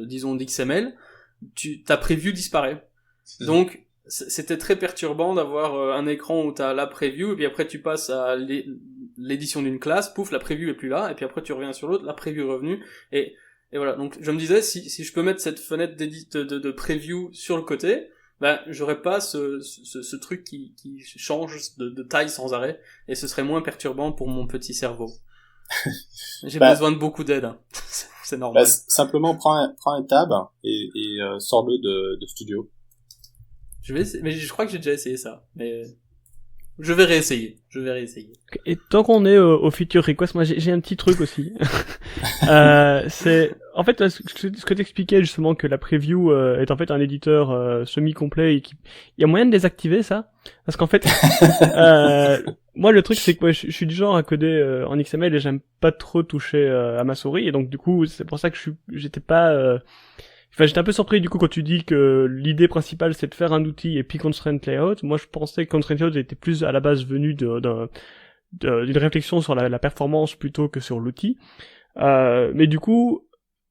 disons d'XML, ta preview disparaît. Donc, c'était très perturbant d'avoir un écran où t'as la preview et puis après tu passes à l'édition d'une classe, pouf, la preview est plus là et puis après tu reviens sur l'autre, la preview est revenue et voilà. Donc, je me disais si je peux mettre cette fenêtre de preview sur le côté, ben j'aurais pas ce truc qui change de taille sans arrêt et ce serait moins perturbant pour mon petit cerveau. J'ai besoin de beaucoup d'aide, hein. C'est normal. Simplement prends un tab et sors-le de Studio. Je vais essayer, mais je crois que j'ai déjà essayé ça, mais je vais réessayer. Et tant qu'on est au feature request, moi j'ai un petit truc aussi. C'est en fait ce que t'expliquais justement que la preview est en fait un éditeur semi-complet et il y a moyen de désactiver ça parce qu'en fait moi le truc c'est que je suis du genre à coder en XML et j'aime pas trop toucher à ma souris et donc du coup c'est pour ça que j'étais pas enfin, j'étais un peu surpris du coup quand tu dis que l'idée principale c'est de faire un outil et puis Constraint Layout. Moi je pensais que Constraint Layout était plus à la base venu d'une réflexion sur la performance plutôt que sur l'outil. Mais du coup,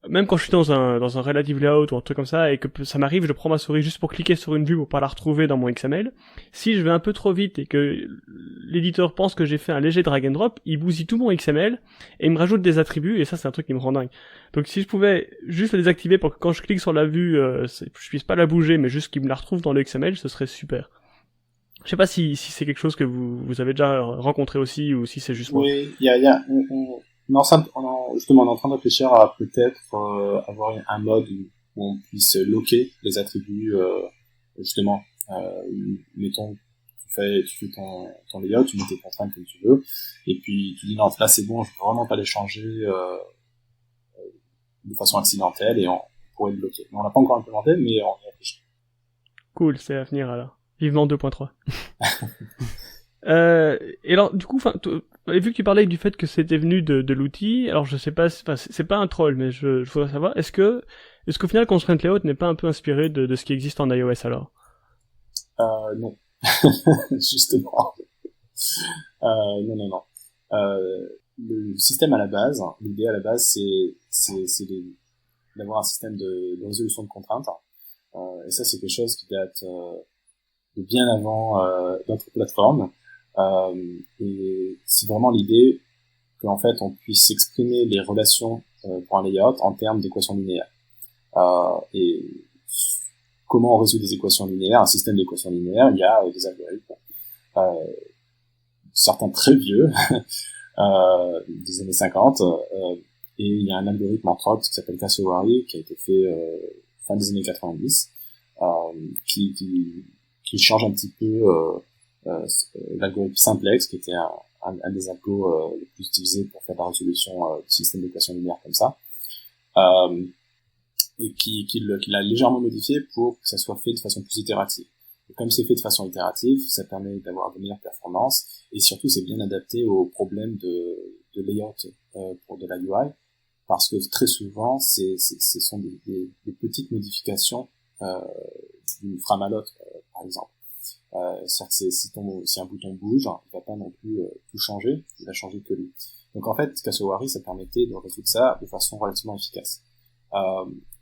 même quand je suis dans un relative layout ou un truc comme ça et que ça m'arrive, je prends ma souris juste pour cliquer sur une vue pour pas la retrouver dans mon XML. Si je vais un peu trop vite et que l'éditeur pense que j'ai fait un léger drag and drop, il bousille tout mon XML et il me rajoute des attributs et ça c'est un truc qui me rend dingue. Donc si je pouvais juste le désactiver pour que quand je clique sur la vue, je puisse pas la bouger mais juste qu'il me la retrouve dans le XML, ce serait super. Je sais pas si c'est quelque chose que vous avez déjà rencontré aussi ou si c'est juste moi. Oui, justement, on est en train de réfléchir à peut-être avoir un mode où on puisse loquer les attributs, justement. Mettons, tu fais ton layout, tu mets tes contraintes comme tu veux, et puis tu dis non, là c'est bon, je peux vraiment pas les changer de façon accidentelle, et on pourrait le bloquer. Mais on l'a pas encore implémenté, mais on y réfléchit. Cool, c'est à venir alors. Vivement 2.3. Et alors, du coup, vu que tu parlais du fait que c'était venu de l'outil, alors je sais pas, c'est pas un troll, mais je voudrais savoir, est-ce qu'au final Constraint Layout n'est pas un peu inspiré de ce qui existe en iOS alors? Non. Justement. Non. Le système à la base, l'idée à la base, c'est d'avoir un système de résolution de contraintes. Et ça, c'est quelque chose qui date de bien avant notre plateforme. Et c'est vraiment l'idée qu'en fait on puisse exprimer les relations pour un layout en termes d'équations linéaires. Et comment on résout des équations linéaires, un système d'équations linéaires, il y a des algorithmes, certains très vieux, des années 50, et il y a un algorithme entre autres qui s'appelle Cassowary, qui a été fait fin des années 90, qui change un petit peu l'algorithme simplex, qui était un des algos les plus utilisés pour faire la résolution de systèmes d'équations linéaires comme ça, et qui l'a légèrement modifié pour que ça soit fait de façon plus itérative. Et comme c'est fait de façon itérative, ça permet d'avoir de meilleures performances, et surtout c'est bien adapté aux problèmes de layout pour de la UI, parce que très souvent ce sont des petites modifications d'une frame à l'autre, par exemple. C'est-à-dire que si un bouton bouge, il va pas non plus tout changer, il va changer que lui. Donc en fait, Cassowary, ça permettait de résoudre ça de façon relativement efficace.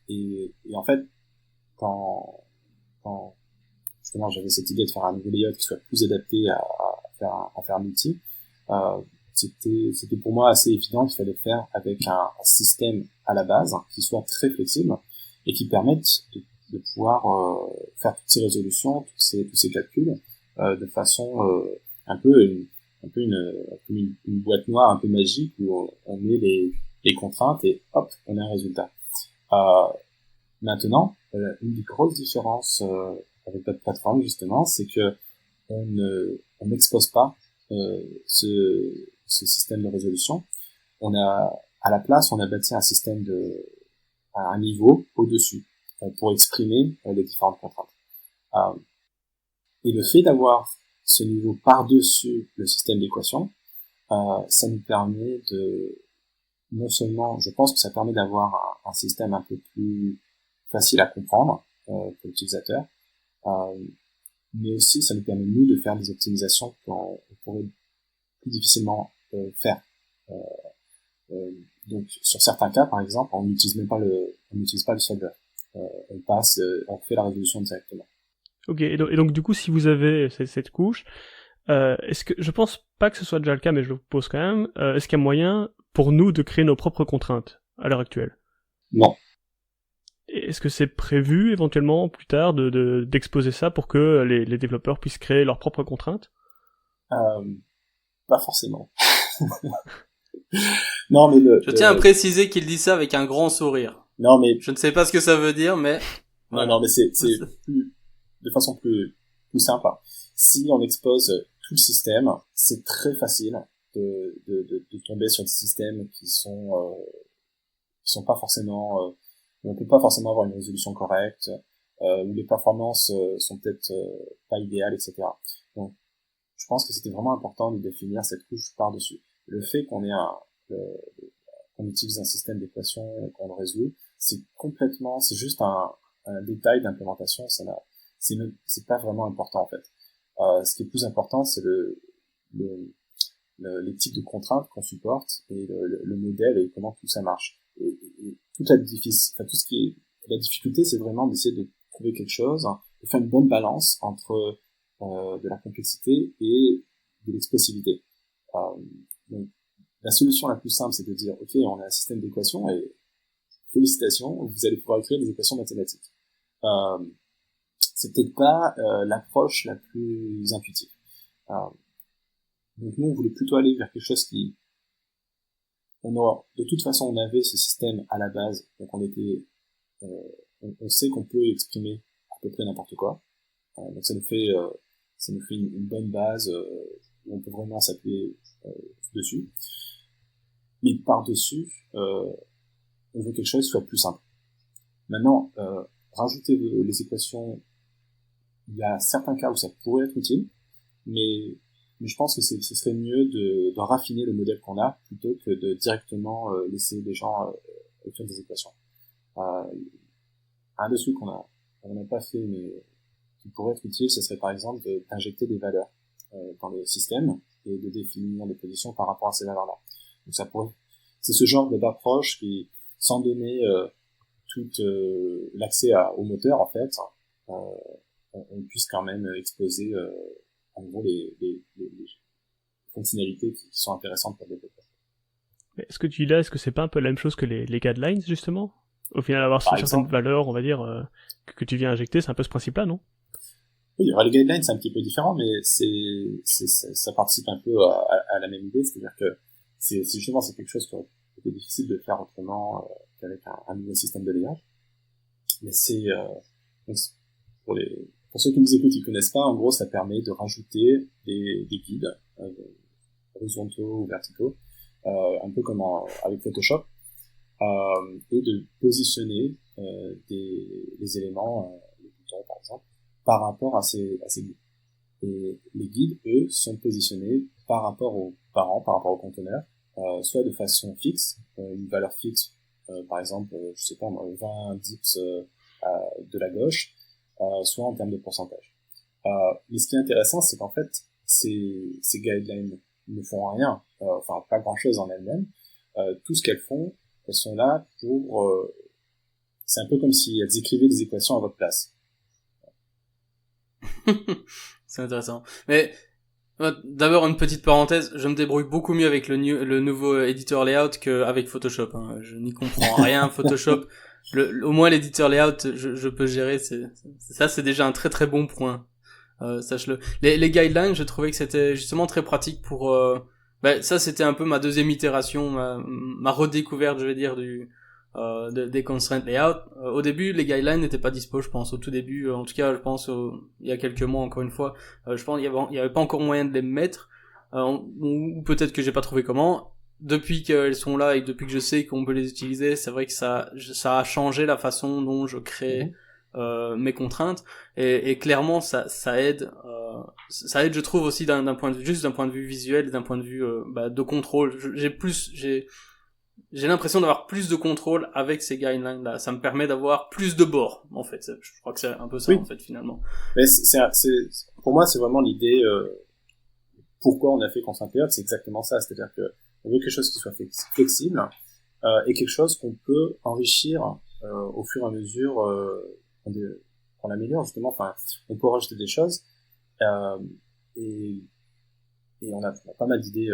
Et en fait, quand justement j'avais cette idée de faire un nouveau layout qui soit plus adapté à faire un outil, c'était pour moi assez évident qu'il fallait le faire avec un système à la base qui soit très flexible et qui permette de pouvoir faire toutes ces résolutions, tous ces calculs de façon un peu une boîte noire un peu magique où on met les contraintes et hop, on a un résultat. Maintenant, une des grosses différences avec notre plateforme justement, c'est que on n'expose pas ce système de résolution. À la place, on a bâti un système à un niveau au-dessus pour exprimer les différentes contraintes. Et le fait d'avoir ce niveau par-dessus le système d'équation, ça nous permet non seulement, je pense que ça permet d'avoir un système un peu plus facile à comprendre pour l'utilisateur, mais aussi ça nous permet nous de faire des optimisations qu'on pourrait plus difficilement faire. Donc sur certains cas, par exemple, on n'utilise pas le solver. On fait la résolution directement. Ok, et donc du coup, si vous avez cette couche, est-ce que je pense pas que ce soit déjà le cas, mais je le pose quand même. Est-ce qu'il y a moyen pour nous de créer nos propres contraintes à l'heure actuelle? Non. Est-ce que c'est prévu éventuellement plus tard d'exposer ça pour que les développeurs puissent créer leurs propres contraintes? Pas forcément. Non, mais je tiens à préciser qu'il dit ça avec un grand sourire. Non, mais je ne sais pas ce que ça veut dire, mais voilà. Non, mais c'est de façon plus simple. Si on expose tout le système, c'est très facile de tomber sur des systèmes qui sont pas forcément on peut pas forcément avoir une résolution correcte, où les performances sont peut-être pas idéales, etc. Donc, je pense que c'était vraiment important de définir cette couche par-dessus. Le fait qu'on utilise un système d'équation et qu'on le résout, c'est juste un détail d'implémentation, c'est pas vraiment important en fait. Ce qui est plus important, c'est les types de contraintes qu'on supporte et le modèle et comment tout ça marche. Et la difficulté, c'est vraiment d'essayer de trouver quelque chose, de faire une bonne balance entre de la complexité et de l'expressivité. Donc, la solution la plus simple, c'est de dire, ok, on a un système d'équations et félicitations, vous allez pouvoir écrire des équations mathématiques. C'est peut-être pas l'approche la plus intuitive. Donc nous, on voulait plutôt aller vers quelque chose de toute façon, on avait ce système à la base, donc on sait qu'on peut exprimer à peu près n'importe quoi. Donc ça nous fait une bonne base où on peut vraiment s'appuyer dessus. Mais par-dessus, on veut quelque chose qui soit plus simple. Maintenant, rajouter les équations, il y a certains cas où ça pourrait être utile, mais je pense que ce serait mieux de raffiner le modèle qu'on a plutôt que de directement laisser les gens écrire des équations. Un des trucs qu'on n'a pas fait mais qui pourrait être utile, ce serait par exemple d'injecter des valeurs dans le système et de définir des positions par rapport à ces valeurs-là. Donc c'est ce genre d'approche qui, sans donner tout l'accès au moteur en fait, on puisse quand même exposer en gros les fonctionnalités qui sont intéressantes pour le développeur. Mais ce que tu dis là, est-ce que c'est pas un peu la même chose que les guidelines justement? Au final, avoir certaines valeurs, on va dire, que tu viens injecter, c'est un peu ce principe-là, non? Oui, alors les guidelines c'est un petit peu différent, mais ça participe un peu à la même idée, c'est-à-dire que c'est quelque chose qui aurait été difficile de faire autrement qu'avec un nouveau système de layout. Mais pour ceux qui nous écoutent, qui connaissent pas, en gros, ça permet de rajouter des guides horizontaux ou verticaux, un peu comme avec Photoshop, et de positionner les éléments, les boutons par exemple, par rapport à ces guides. Et les guides, eux, sont positionnés par rapport aux parents, par rapport au conteneur, soit de façon fixe, une valeur fixe, par exemple, je sais pas moi, 20 dips de la gauche, soit en termes de pourcentage. Mais ce qui est intéressant, c'est qu'en fait, ces guidelines ne font rien, enfin pas grand-chose en elles-mêmes. Tout ce qu'elles font, elles sont là pour... c'est un peu comme si elles écrivaient des équations à votre place. C'est intéressant. Mais d'abord une petite parenthèse, je me débrouille beaucoup mieux avec le nouveau éditeur layout qu'avec Photoshop. Hein. Je n'y comprends rien Photoshop. Au moins l'éditeur layout, je peux gérer. Ça, c'est déjà un très très bon point. Sache-le. Les guidelines, je trouvais que c'était justement très pratique pour. Ça, c'était un peu ma deuxième itération, ma redécouverte, je vais dire, des constraint layout. Au début, les guidelines n'étaient pas dispo, je pense. Au tout début, en tout cas, je pense il y a quelques mois, encore une fois, je pense il y avait pas encore moyen de les mettre, ou peut-être que j'ai pas trouvé comment. Depuis qu'elles sont là et depuis que je sais qu'on peut les utiliser, c'est vrai que ça a changé la façon dont je crée mes contraintes, et clairement ça aide, je trouve aussi d'un point de vue visuel, d'un point de vue de contrôle. j'ai l'impression d'avoir plus de contrôle avec ces guidelines là. Ça me permet d'avoir plus de bords en fait. Je crois que c'est un peu ça en fait finalement. Mais pour moi c'est vraiment l'idée pourquoi on a fait Constraint Layout, c'est exactement ça, c'est-à-dire que on veut quelque chose qui soit flexible et quelque chose qu'on peut enrichir au fur et à mesure qu'on améliore justement. Enfin, on peut rajouter des choses et on a pas mal d'idées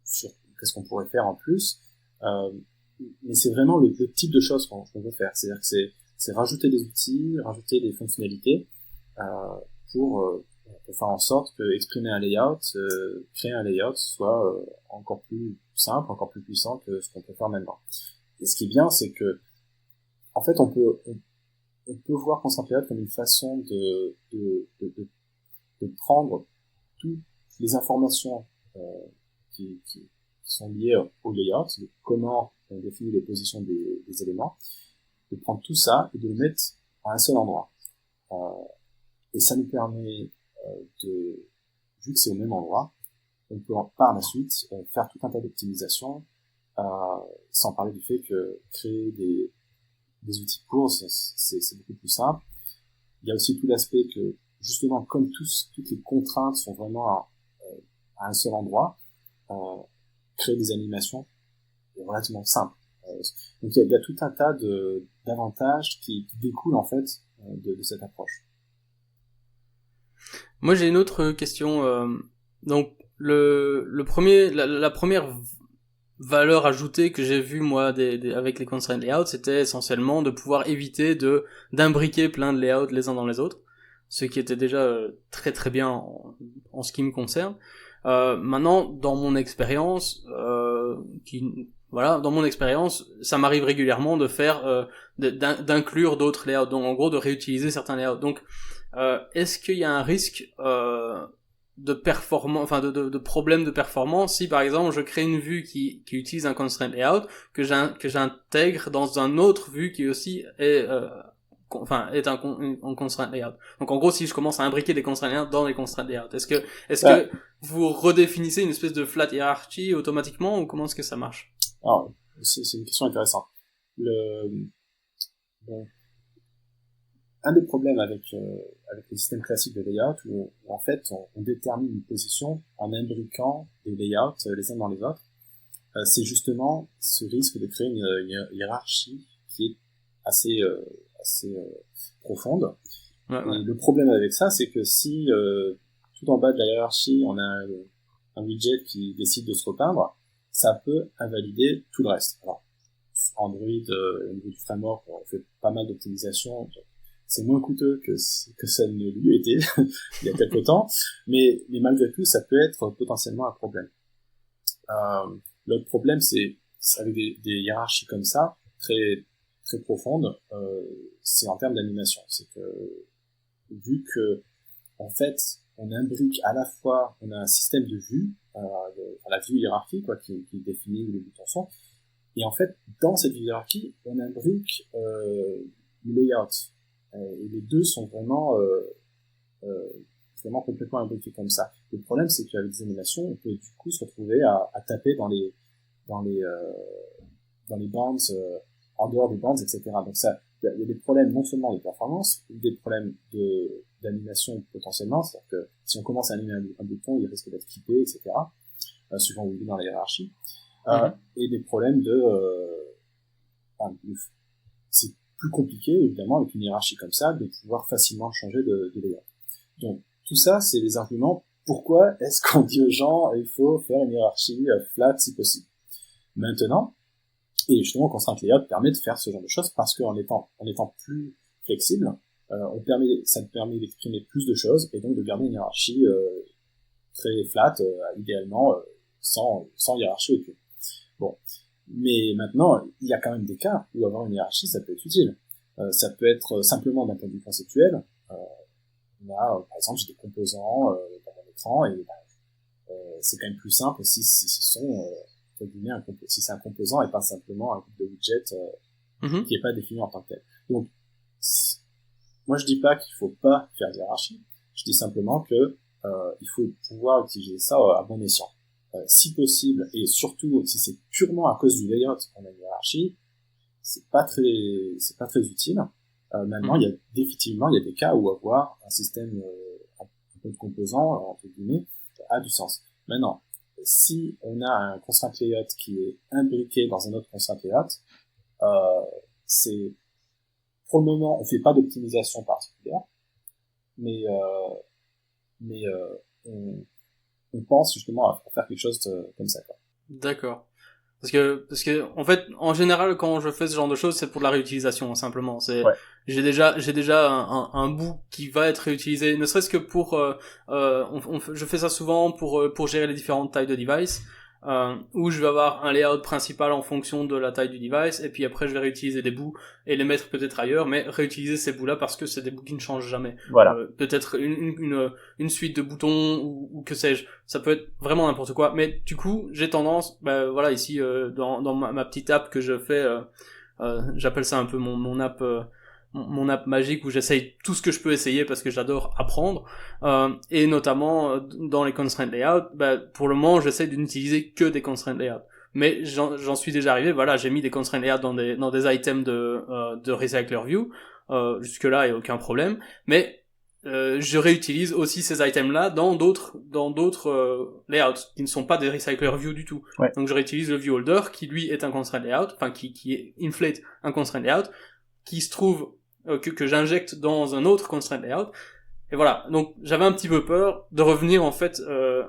sur qu'est-ce qu'on pourrait faire en plus. Mais c'est vraiment le type de choses qu'on veut faire. C'est-à-dire que c'est rajouter des outils, rajouter des fonctionnalités pour faire en sorte que exprimer un layout, créer un layout soit encore plus simple, encore plus puissant que ce qu'on peut faire maintenant. Et ce qui est bien, c'est que en fait, on peut voir Constraint Layout comme une façon de prendre toutes les informations qui sont liées au layout, de comment on définit les positions des éléments, de prendre tout ça et de le mettre à un seul endroit. Et ça nous permet vu que c'est au même endroit, on peut par la suite faire tout un tas d'optimisations, sans parler du fait que créer des outils pour, c'est beaucoup plus simple. Il y a aussi tout l'aspect que, justement, comme toutes les contraintes sont vraiment à un seul endroit, créer des animations est relativement simple. Donc il y a tout un tas d'avantages qui découlent en fait de cette approche. Moi j'ai une autre question. Donc la première valeur ajoutée que j'ai vue moi avec les constraint layouts, c'était essentiellement de pouvoir éviter d'imbriquer plein de layouts les uns dans les autres, ce qui était déjà très très bien en ce qui me concerne. Maintenant, dans mon expérience, ça m'arrive régulièrement de faire d'inclure d'autres layouts, donc en gros de réutiliser certains layouts. Donc est-ce qu'il y a un risque de problème de performance si par exemple je crée une vue qui utilise un constraint layout que j'intègre dans un autre vue qui aussi est un constraint layout. Donc en gros, si je commence à imbriquer des constraint layouts dans les constraint layout, est-ce que vous redéfinissez une espèce de flat hierarchy automatiquement ou comment est-ce que ça marche? Alors, c'est une question intéressante. Un des problèmes avec les systèmes classiques de layout où en fait on détermine une position en imbriquant des layouts les uns dans les autres, c'est justement ce risque de créer une hiérarchie qui est assez profonde. Ouais. Et le problème avec ça, c'est que si tout en bas de la hiérarchie on a un widget qui décide de se repeindre, ça peut invalider tout le reste. Alors Android au niveau du framework, on fait pas mal d'optimisation. C'est moins coûteux que ça ne lui était il y a quelque temps, mais malgré tout, ça peut être potentiellement un problème. L'autre problème, c'est avec des hiérarchies comme ça, très très profondes, c'est en termes d'animation. C'est que vu que en fait, on imbrique à la fois, on a un système de vue, la vue hiérarchique quoi, qui définit les boutons sont, et en fait, dans cette hiérarchie, on imbrique le layout. Et les deux sont vraiment complètement imbriqués comme ça. Le problème, c'est qu'avec des animations, on peut du coup se retrouver à taper dans les bands, en dehors des bands, etc. Donc ça, il y a des problèmes non seulement de performance, des problèmes d'animation potentiellement, c'est-à-dire que si on commence à animer un bouton, il risque d'être clippé, etc. Suivant où il est dans la hiérarchie. Et des problèmes c'est plus compliqué, évidemment, avec une hiérarchie comme ça, de pouvoir facilement changer de layout. Donc, tout ça, c'est les arguments. Pourquoi est-ce qu'on dit aux gens, il faut faire une hiérarchie flat si possible? Maintenant, et justement, Constraint Layout permet de faire ce genre de choses parce qu'en étant plus flexible, ça te permet d'exprimer plus de choses et donc de garder une hiérarchie très flat, idéalement, sans hiérarchie aucune. Bon. Mais maintenant, il y a quand même des cas où avoir une hiérarchie, ça peut être utile. Ça peut être simplement d'un point de vue conceptuel. Par exemple, j'ai des composants dans mon écran et c'est quand même plus simple si c'est un composant et pas simplement un groupe de widgets qui est pas défini en tant que tel. Donc, moi je dis pas qu'il faut pas faire de hiérarchie. Je dis simplement que il faut pouvoir utiliser ça à bon escient. si possible, et surtout si c'est purement à cause du layout qu'on a une hiérarchie, c'est pas très utile. Maintenant, il y a des cas où avoir un système un peu de composants entre guillemets a du sens. Maintenant, si on a un constraint layout qui est imbriqué dans un autre constraint layout, c'est pour le moment on fait pas d'optimisation particulière, mais on pense justement à faire quelque chose comme ça, quoi. D'accord. Parce que en fait, en général, quand je fais ce genre de choses, c'est pour de la réutilisation, simplement. Ouais. J'ai déjà un bout qui va être réutilisé, ne serait-ce que pour, je fais ça souvent pour gérer les différentes tailles de device, où je vais avoir un layout principal en fonction de la taille du device, et puis après je vais réutiliser des bouts et les mettre peut-être ailleurs, mais réutiliser ces bouts-là parce que c'est des bouts qui ne changent jamais. Voilà. Peut-être une suite de boutons ou que sais-je, ça peut être vraiment n'importe quoi, mais du coup j'ai tendance, voilà, ici dans ma petite app que je fais, j'appelle ça un peu mon app mon app magique où j'essaye tout ce que je peux essayer parce que j'adore apprendre, et notamment dans les constraint layout, pour le moment j'essaye de n'utiliser que des constraint layout, mais j'en suis déjà arrivé, voilà, j'ai mis des constraint layout dans des items de recycler view, jusque là il n'y a aucun problème, mais je réutilise aussi ces items-là dans d'autres layouts qui ne sont pas des recycler view du tout. Ouais. Donc je réutilise le view holder qui lui est un constraint layout, enfin qui inflate un constraint layout, qui se trouve que j'injecte dans un autre constraint layout. Et voilà. Donc j'avais un petit peu peur de revenir en fait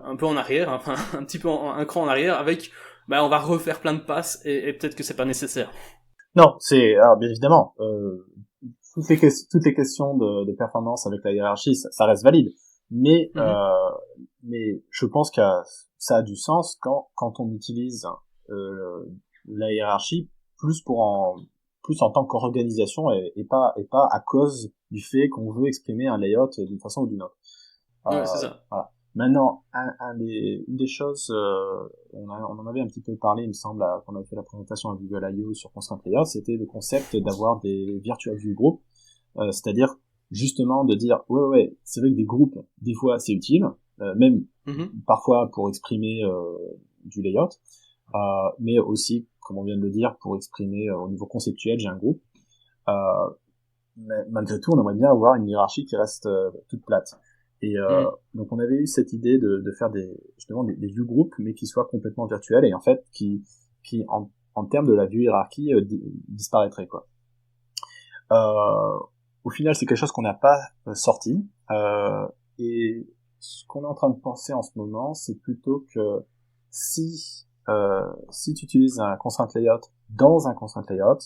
un peu en arrière, enfin un petit peu un cran en arrière avec on va refaire plein de passes et peut-être que c'est pas nécessaire. Non, alors bien évidemment toutes les questions de performance avec la hiérarchie, ça reste valide. Mais mais je pense que ça a du sens quand on utilise la hiérarchie plus en tant qu'organisation et pas à cause du fait qu'on veut exprimer un layout d'une façon ou d'une autre. Ouais, c'est ça. Voilà. Maintenant, une des choses, on en avait un petit peu parlé, il me semble, quand on avait fait la présentation à Google I.O. sur Constraint Layout, c'était le concept d'avoir des virtual view groups, c'est-à-dire justement de dire ouais, c'est vrai que des groupes, des fois c'est utile, même parfois pour exprimer du layout, mais aussi, comme on vient de le dire, pour exprimer au niveau conceptuel, j'ai un groupe. Mais malgré tout, on aimerait bien avoir une hiérarchie qui reste toute plate. Et donc on avait eu cette idée de faire justement des view groups, mais qui soient complètement virtuels et en fait qui en termes de la vue hiérarchie disparaîtrait, quoi. Au final, c'est quelque chose qu'on n'a pas sorti. Et ce qu'on est en train de penser en ce moment, c'est plutôt que si tu utilises un constraint layout dans un constraint layout,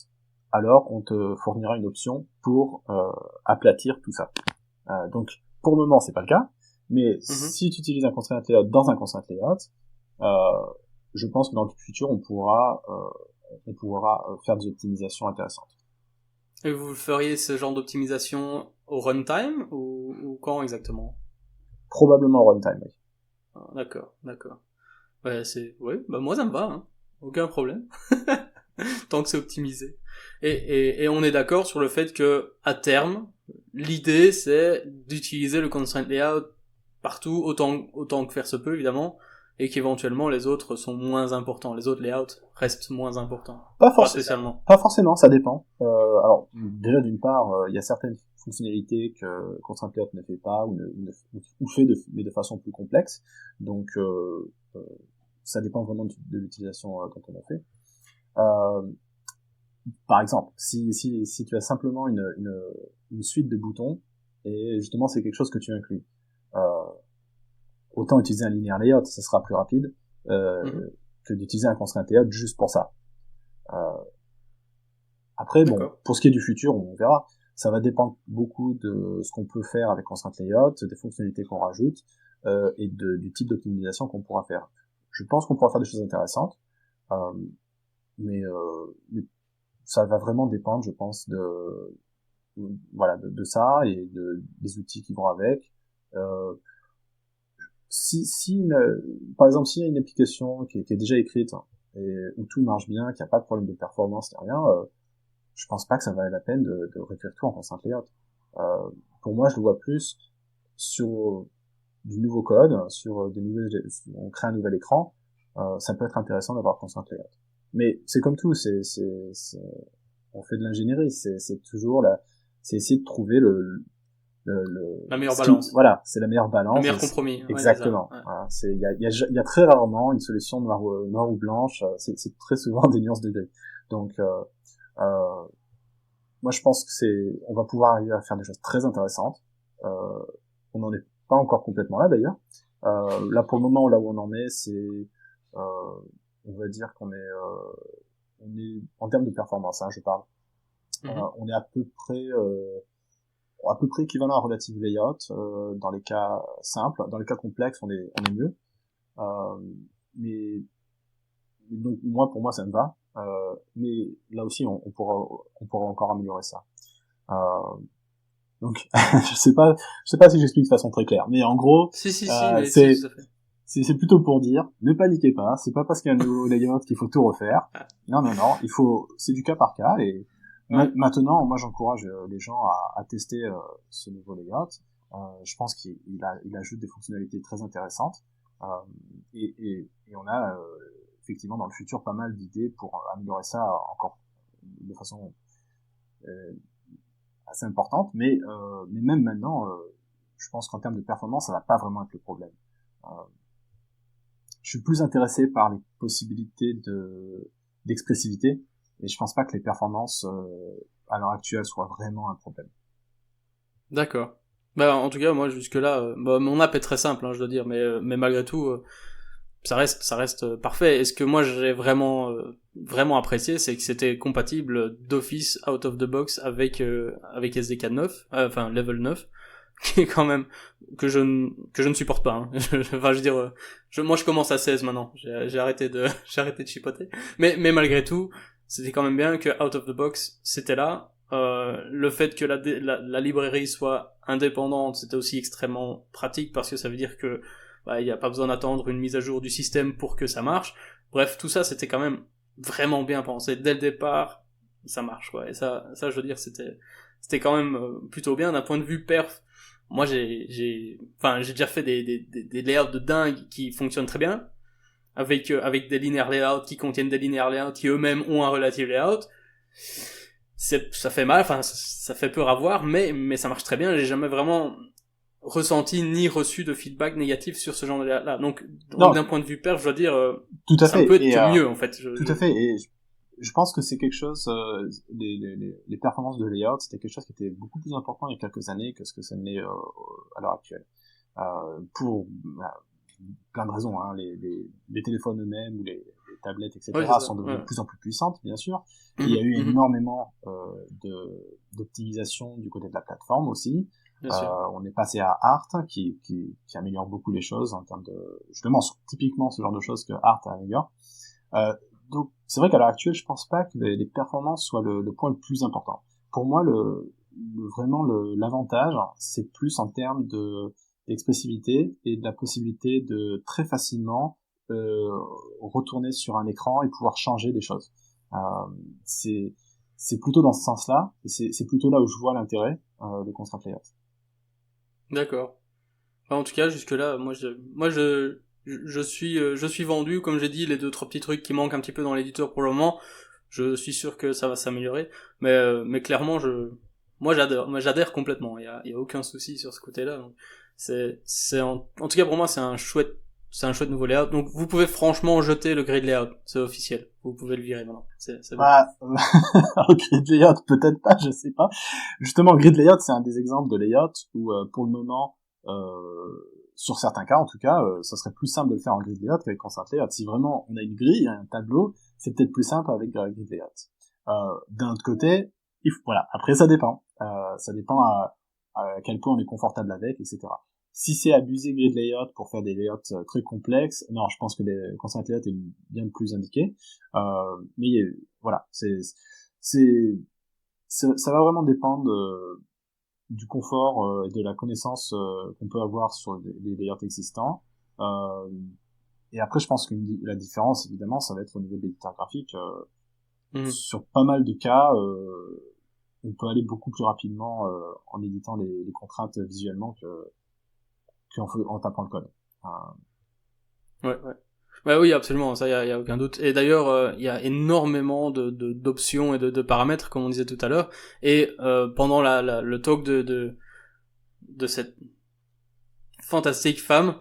alors on te fournira une option pour aplatir tout ça. Donc pour le moment c'est pas le cas, mais si tu utilises un constraint layout dans un constraint layout, je pense que dans le futur on pourra faire des optimisations intéressantes. Et vous feriez ce genre d'optimisation au runtime ou quand exactement? Probablement au runtime, oui. Ah, d'accord. Moi ça me va, hein. Aucun problème. Tant que c'est optimisé. Et on est d'accord sur le fait que, à terme, l'idée c'est d'utiliser le constraint layout partout, autant que faire se peut, évidemment, et qu'éventuellement les autres sont moins importants, les autres layouts restent moins importants. Pas forcément, ça dépend. Alors, déjà d'une part, il y a certaines fonctionnalités que constraint layout ne fait pas, ou fait mais de façon plus complexe, donc ça dépend vraiment de l'utilisation dont on a fait. Par exemple, si tu as simplement une suite de boutons, et justement c'est quelque chose que tu inclus, autant utiliser un linear layout, ça sera plus rapide que d'utiliser un constraint layout juste pour ça. Après, bon, pour ce qui est du futur, on verra. Ça va dépendre beaucoup de ce qu'on peut faire avec constraint layout, des fonctionnalités qu'on rajoute, et du type d'optimisation qu'on pourra faire. Je pense qu'on pourra faire des choses intéressantes, mais ça va vraiment dépendre, je pense, de ça et des outils qui vont avec. Par exemple, s'il y a une application qui est déjà écrite et où tout marche bien, qu'il n'y a pas de problème de performance, ni rien, je pense pas que ça valait la peine de réécrire tout en constraint layout. Pour moi, je le vois plus sur du nouveau code, on crée un nouvel écran, ça peut être intéressant d'avoir constraint layout. Mais c'est comme tout, on fait de l'ingénierie, c'est toujours c'est essayer de trouver la meilleure balance. Voilà, c'est la meilleure balance. Le meilleur compromis. Exactement. Ouais. Voilà, il y a très rarement une solution noire ou blanche. C'est très souvent des nuances de gris. Donc, moi, je pense que on va pouvoir arriver à faire des choses très intéressantes. On n'en est pas encore complètement là, d'ailleurs. Là, pour le moment, là où on en est, on va dire qu'on est en termes de performance, hein, je parle. On est à peu près équivalent à Relative Layout dans les cas simples. Dans les cas complexes, on est mieux. Mais donc pour moi ça me va. Mais là aussi on pourra encore améliorer ça. Donc je sais pas si j'explique de façon très claire, mais en gros mais c'est plutôt pour dire ne paniquez pas, c'est pas parce qu'il y a un nouveau layout qu'il faut tout refaire. Non, c'est du cas par cas. Et maintenant, moi, j'encourage les gens à tester ce nouveau layout. Je pense qu'il ajoute des fonctionnalités très intéressantes. Et on a effectivement dans le futur pas mal d'idées pour améliorer ça encore de façon assez importante. Mais même maintenant, je pense qu'en termes de performance, ça va pas vraiment être le problème. Je suis plus intéressé par les possibilités d'expressivité. Et je pense pas que les performances à l'heure actuelle soient vraiment un problème. D'accord. Bah en tout cas moi jusque là mon app est très simple hein, je dois dire mais malgré tout ça reste parfait. Et ce que moi j'ai vraiment apprécié c'est que c'était compatible d'office out of the box avec SDK 9 enfin level 9 qui est quand même que je ne supporte pas hein. Enfin je veux dire moi je commence à 16 maintenant. J'ai arrêté de chipoter. Mais malgré tout c'était quand même bien que out of the box c'était là. Le fait que la librairie soit indépendante, c'était aussi extrêmement pratique parce que ça veut dire que il y a pas besoin d'attendre une mise à jour du système pour que ça marche. Bref, tout ça c'était quand même vraiment bien pensé dès le départ, ça marche quoi. Et ça je veux dire c'était quand même plutôt bien d'un point de vue perf. Moi j'ai déjà fait des layouts de dingue qui fonctionnent très bien. Avec des linear layouts qui contiennent des linear layouts qui eux-mêmes ont un relative layout. Ça fait mal, enfin ça fait peur à voir, mais ça marche très bien. J'ai jamais vraiment ressenti ni reçu de feedback négatif sur ce genre de layout là. Donc d'un point de vue perf, je dois dire tout à ça fait. peut être mieux en fait. Tout à fait. Et je pense que c'est quelque chose les performances de layout, c'était quelque chose qui était beaucoup plus important il y a quelques années que ce que ça l'est à l'heure actuelle. Pour plein de raisons, hein, les téléphones eux-mêmes ou les tablettes, etc. sont devenues de plus en plus puissantes, bien sûr. Et il y a eu énormément d'optimisation du côté de la plateforme aussi. On est passé à Art, qui améliore beaucoup les choses en termes de justement typiquement ce genre de choses que Art améliore. Donc c'est vrai qu'à l'heure actuelle, je pense pas que les performances soient le point le plus important. Pour moi, vraiment l'avantage, c'est plus en termes d'expressivité et de la possibilité de très facilement retourner sur un écran et pouvoir changer des choses. C'est plutôt dans ce sens-là, et c'est plutôt là où je vois l'intérêt de Constraint Layout. D'accord. Enfin, en tout cas, jusque là, moi je suis vendu, comme j'ai dit, les 2-3 petits trucs qui manquent un petit peu dans l'éditeur pour le moment. Je suis sûr que ça va s'améliorer, mais clairement moi j'adhère complètement. Il y a aucun souci sur ce côté-là. Donc en tout cas pour moi c'est un chouette nouveau layout. Donc vous pouvez franchement jeter le grid layout, c'est officiel. Vous pouvez le virer maintenant. C'est bon. Grid layout peut-être pas, je sais pas. Justement, grid layout c'est un des exemples de layout où pour le moment sur certains cas en tout cas, ça serait plus simple de le faire en grid layout qu'avec constraint layout. Si vraiment on a une grille, un tableau, c'est peut-être plus simple avec grid layout. D'un autre côté, voilà, après ça dépend. Ça dépend à quel point on est confortable avec, etc. Si c'est abuser grid layout pour faire des layouts très complexes, non, je pense que les constraint layout est bien le plus indiqué. Mais voilà, ça va vraiment dépendre du confort et de la connaissance qu'on peut avoir sur les layouts existants. Et après, je pense que la différence, évidemment, ça va être au niveau de l'éditeur graphique. Sur pas mal de cas, on peut aller beaucoup plus rapidement en éditant les contraintes visuellement qu'en tapant le code. Ouais. Ouais, oui, absolument, ça y a aucun doute. Et d'ailleurs, il y a énormément d'options et de paramètres, comme on disait tout à l'heure. Et pendant le talk de cette fantastique femme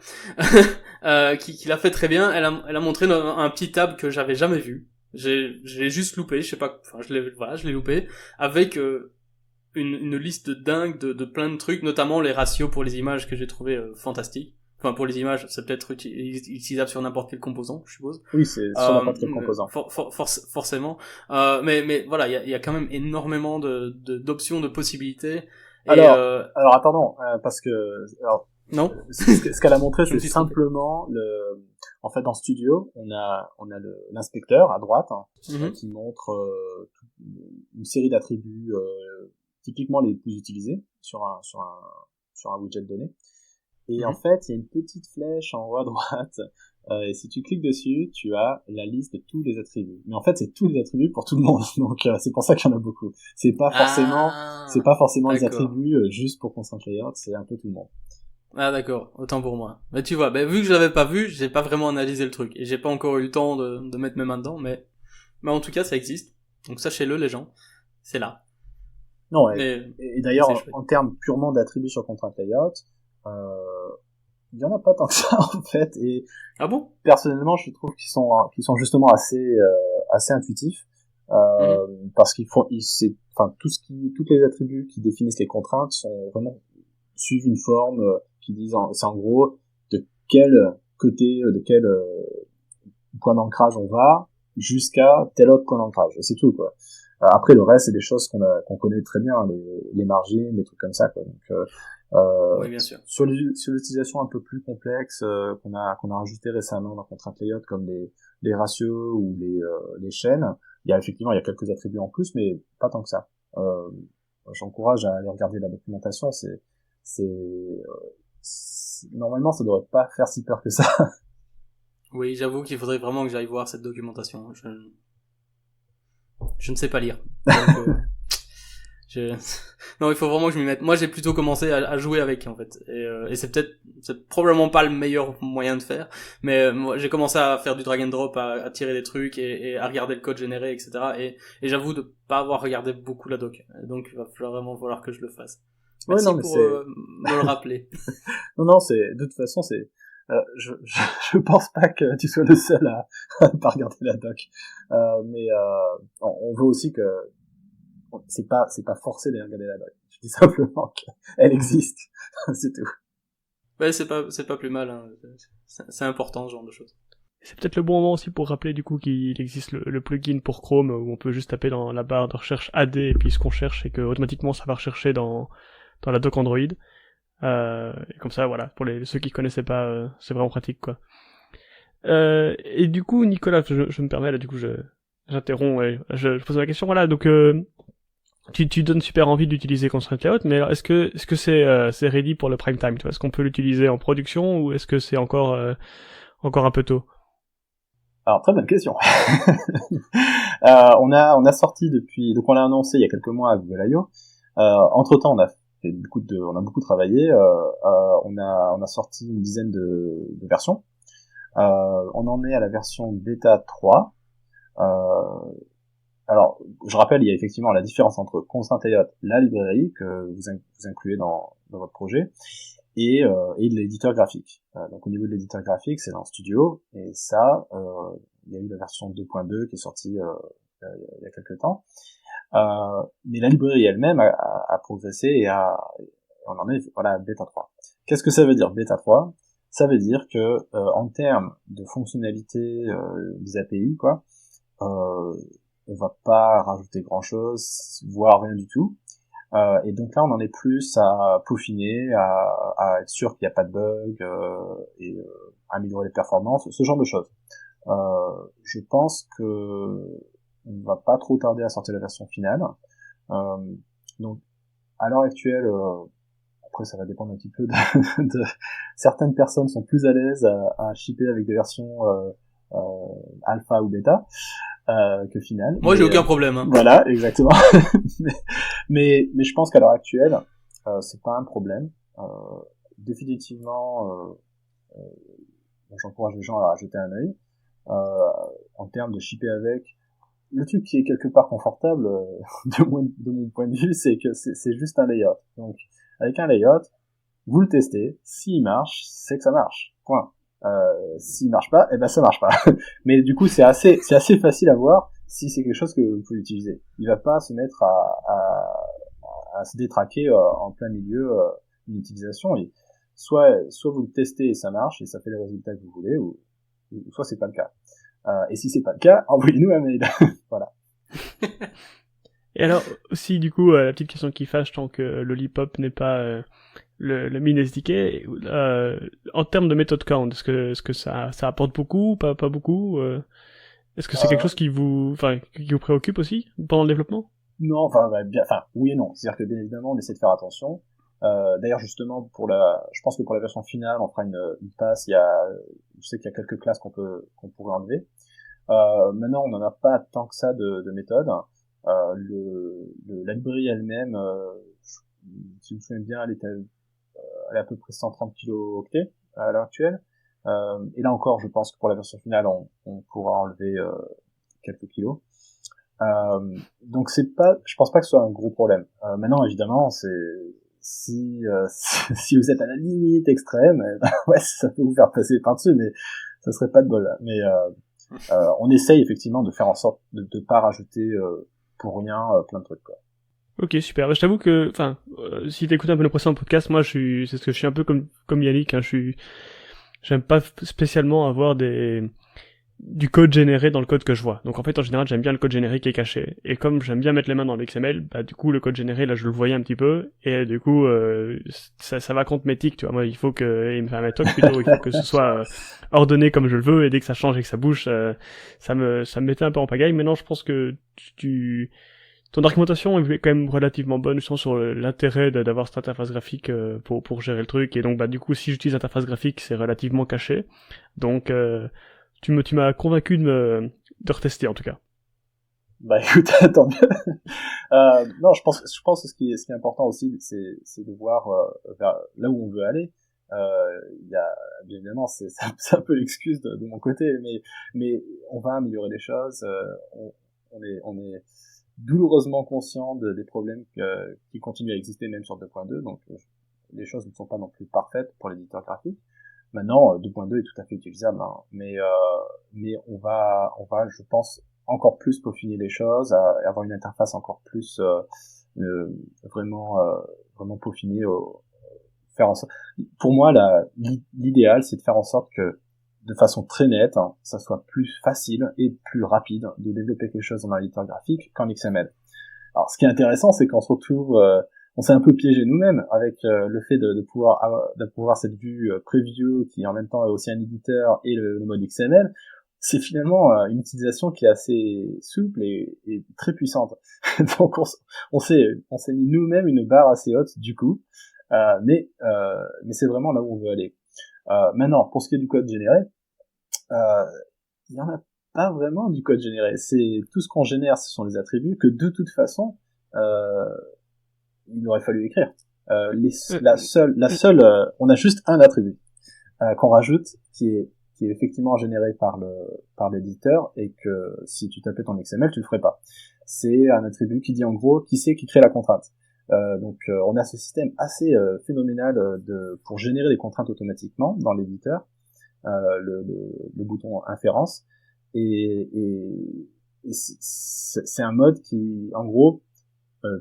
qui l'a fait très bien, elle a montré un petit tab que j'avais jamais vu. Je l'ai juste loupé, je sais pas, enfin je l'ai loupé avec une liste dingue de plein de trucs, notamment les ratios pour les images que j'ai trouvé fantastiques. Enfin, pour les images, c'est peut-être utilisable sur n'importe quel composant, je suppose. Oui, c'est sur n'importe quel composant. Forcément. Mais voilà, il y a quand même énormément d'options, de possibilités. Alors attendons, parce que non. Ce qu'elle a montré, c'est simplement en fait, dans Studio, on a l'inspecteur à droite qui montre une série d'attributs typiquement les plus utilisés sur un widget donné. Et en fait, il y a une petite flèche en haut à droite. Et si tu cliques dessus, tu as la liste de tous les attributs. Mais en fait, c'est tous les attributs pour tout le monde. Donc, c'est pour ça qu'il y en a beaucoup. C'est pas forcément les attributs juste pour Constraint Layout, c'est un peu tout le monde. Ah d'accord, autant pour moi. Mais tu vois, vu que je l'avais pas vu, j'ai pas vraiment analysé le truc. Et j'ai pas encore eu le temps de mettre mes mains dedans, mais en tout cas, ça existe. Donc sachez-le, les gens. C'est là. Non, et d'ailleurs, en termes purement d'attributs sur Constraint Layout, il y en a pas tant que ça en fait, et ah bon, personnellement je trouve qu'ils sont justement assez intuitifs parce toutes les attributs qui définissent les contraintes sont vraiment suivent une forme qui disent c'est en gros de quel côté de quel point d'ancrage on va jusqu'à tel autre point d'ancrage, et c'est tout quoi. Après le reste c'est des choses qu'on connaît très bien, les margines, les trucs comme ça quoi. Donc oui, bien sûr. Sur l'utilisation un peu plus complexe qu'on a rajouté récemment dans Constraint Layout, comme les ratios ou les chaînes, il y a quelques attributs en plus, mais pas tant que ça. J'encourage à aller regarder la documentation. Normalement ça devrait pas faire si peur que ça. Oui, j'avoue qu'il faudrait vraiment que j'aille voir cette documentation. Je ne sais pas lire. Donc, non, il faut vraiment que je m'y mette. Moi, j'ai plutôt commencé à jouer avec, en fait. Et c'est probablement pas le meilleur moyen de faire. Mais moi, j'ai commencé à faire du drag and drop, à tirer des trucs et à regarder le code généré, etc. Et j'avoue de pas avoir regardé beaucoup la doc. Donc, il va vraiment falloir que je le fasse. Merci pour me le rappeler. Non, de toute façon, je pense pas que tu sois le seul à pas regarder la doc. Mais on veut aussi que c'est pas forcé de regarder la doc. Je dis simplement qu'elle existe. C'est tout. Ouais, c'est pas plus mal, hein. C'est important, ce genre de choses. C'est peut-être le bon moment aussi pour rappeler du coup qu'il existe le plugin pour Chrome où on peut juste taper dans la barre de recherche AD et puis ce qu'on cherche et que automatiquement ça va rechercher dans la doc Android. Et comme ça, voilà, pour ceux qui connaissaient pas, c'est vraiment pratique, quoi. Et du coup, Nicolas, je me permets, là, du coup, j'interromps et je pose la question, voilà, donc, tu donnes super envie d'utiliser Constraint Layout, mais est-ce que c'est ready pour le prime time, tu vois? Est-ce qu'on peut l'utiliser en production ou est-ce que c'est encore un peu tôt? Alors, très bonne question. On a sorti depuis, donc on l'a annoncé il y a quelques mois à Google I.O. Entre-temps, on a beaucoup travaillé. On a sorti une dizaine de versions. On en est à la version bêta 3. Alors, je rappelle, il y a effectivement la différence entre Constraint Layout, la librairie que vous incluez dans votre projet, et de l'éditeur graphique. Donc au niveau de l'éditeur graphique, c'est dans Studio, et ça, il y a eu la version 2.2 qui est sortie il y a quelques temps. Mais la librairie elle-même a progressé et on en est à bêta 3. Qu'est-ce que ça veut dire bêta 3? Ça veut dire que en termes de fonctionnalité des API, quoi, on va pas rajouter grand-chose, voire rien du tout. Et donc là, on en est plus à peaufiner, à être sûr qu'il n'y a pas de bug, et améliorer les performances, ce genre de choses. Je pense que on va pas trop tarder à sortir la version finale. Donc, à l'heure actuelle, après ça va dépendre un petit peu de certaines personnes sont plus à l'aise à shipper avec des versions alpha ou bêta que finale. Moi, j'ai aucun problème. Hein. Voilà, exactement. mais je pense qu'à l'heure actuelle, c'est pas un problème. Définitivement, j'encourage les gens à jeter un œil. en termes de shipper avec. Le truc qui est quelque part confortable, de mon point de vue, c'est que c'est juste un layout. Donc, avec un layout, vous le testez, s'il marche, c'est que ça marche. Point. S'il marche pas, eh ben ça marche pas. Mais du coup, c'est assez facile à voir si c'est quelque chose que vous pouvez utiliser. Il va pas se mettre à se détraquer en plein milieu d'une utilisation. Et soit vous le testez et ça marche et ça fait les résultats que vous voulez, ou soit c'est pas le cas. Et si c'est pas le cas, envoyez-nous un mail. Voilà. Et alors aussi du coup la petite question qui fâche tant que Lollipop n'est pas le mini SDK, en termes de méthode count, est-ce que ça apporte beaucoup, pas beaucoup, est-ce que c'est quelque chose qui vous préoccupe aussi pendant le développement? Non, oui et non. C'est-à-dire que bien évidemment, on essaie de faire attention. D'ailleurs, justement, je pense que pour la version finale, on fera une passe. Je sais qu'il y a quelques classes qu'on pourrait enlever. Maintenant, on n'en a pas tant que ça de méthode. La librairie elle-même, si je me souviens bien, elle est à peu près 130 kilo-octets à l'heure actuelle. Et là encore, je pense que pour la version finale, on pourra enlever quelques kilos. Donc je pense pas que ce soit un gros problème. Maintenant, évidemment, si vous êtes à la limite extrême, ouais, ça peut vous faire passer par-dessus, mais ça serait pas de bol. Mais on essaye effectivement de faire en sorte de pas rajouter pour rien plein de trucs, quoi. Ok, super. Je t'avoue que, si t'écoutes un peu le précédent podcast, moi, c'est ce que je suis un peu comme Yannick, hein, j'aime pas spécialement avoir du code généré dans le code que je vois. Donc en fait, en général, j'aime bien le code généré qui est caché. Et comme j'aime bien mettre les mains dans l'XML, bah du coup, le code généré, là, je le voyais un petit peu. Et du coup, ça va contre mes tics, tu vois. Moi, il faut que, mes tocs plutôt, il faut que ce soit ordonné comme je le veux. Et dès que ça change et que ça bouge, ça me mettait un peu en pagaille. Maintenant, je pense que ton argumentation est quand même relativement bonne, justement, sur l'intérêt d'avoir cette interface graphique pour gérer le truc. Et donc, bah du coup, si j'utilise l'interface graphique, c'est relativement caché. Donc, tu m'as convaincu de retester, en tout cas. Bah écoute, tant mieux. Non, je pense que ce qui est important aussi, c'est de voir vers là où on veut aller. Il y a, bien évidemment, c'est un peu l'excuse de mon côté, mais on va améliorer les choses. On est douloureusement conscient des problèmes qui continuent à exister même sur 2.2, donc les choses ne sont pas non plus parfaites pour l'éditeur graphique. Maintenant, 2.2 est tout à fait utilisable, hein, mais on va, je pense, encore plus peaufiner les choses, avoir une interface encore plus vraiment peaufinée, faire en sorte. Pour moi, l'idéal, c'est de faire en sorte que, de façon très nette, hein, ça soit plus facile et plus rapide de développer quelque chose dans un éditeur graphique qu'en XML. Alors, ce qui est intéressant, c'est qu'on se retrouve, on s'est un peu piégé nous-mêmes avec le fait de pouvoir cette vue preview qui en même temps est aussi un éditeur et le mode XML. C'est finalement une utilisation qui est assez souple et très puissante. Donc on s'est mis nous-mêmes une barre assez haute du coup, mais c'est vraiment là où on veut aller. Maintenant, pour ce qui est du code généré, il y en a pas vraiment du code généré. C'est tout ce qu'on génère, ce sont les attributs que de toute façon il aurait fallu écrire. La seule, on a juste un attribut qu'on rajoute qui est effectivement généré par l'éditeur et que si tu tapais ton XML, tu le ferais pas. C'est un attribut qui dit en gros qui c'est qui crée la contrainte. Donc on a ce système assez phénoménal pour générer des contraintes automatiquement dans l'éditeur, le bouton inférence et c'est un mode qui en gros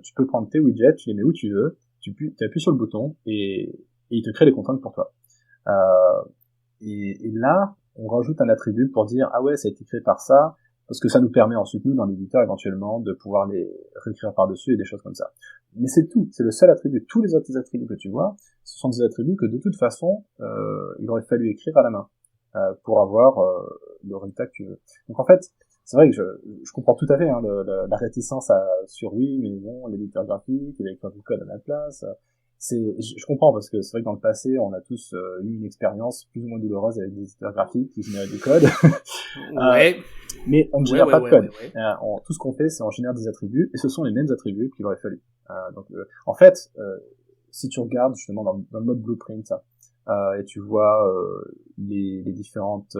tu peux prendre tes widgets, tu les mets où tu veux, tu appuies sur le bouton et il te crée les contraintes pour toi. Et là, on rajoute un attribut pour dire ah ouais, ça a été créé par ça, parce que ça nous permet ensuite nous dans l'éditeur éventuellement de pouvoir les réécrire par-dessus et des choses comme ça. Mais c'est tout, c'est le seul attribut. Tous les autres attributs que tu vois, ce sont des attributs que de toute façon, il aurait fallu écrire à la main pour avoir le résultat que tu veux. Donc en fait, c'est vrai que je comprends tout à fait hein, la réticence sur oui, mais bon, l'éditeur graphique, il va écrire du code à la place. Je comprends parce que c'est vrai que dans le passé, on a tous eu une expérience plus ou moins douloureuse avec des éditeurs graphiques qui généraient du code. Ouais. Mais on ne génère pas de code. Tout ce qu'on fait, c'est on génère des attributs et ce sont les mêmes attributs qu'il aurait fallu. Donc, en fait, si tu regardes justement dans le mode blueprint et tu vois les différentes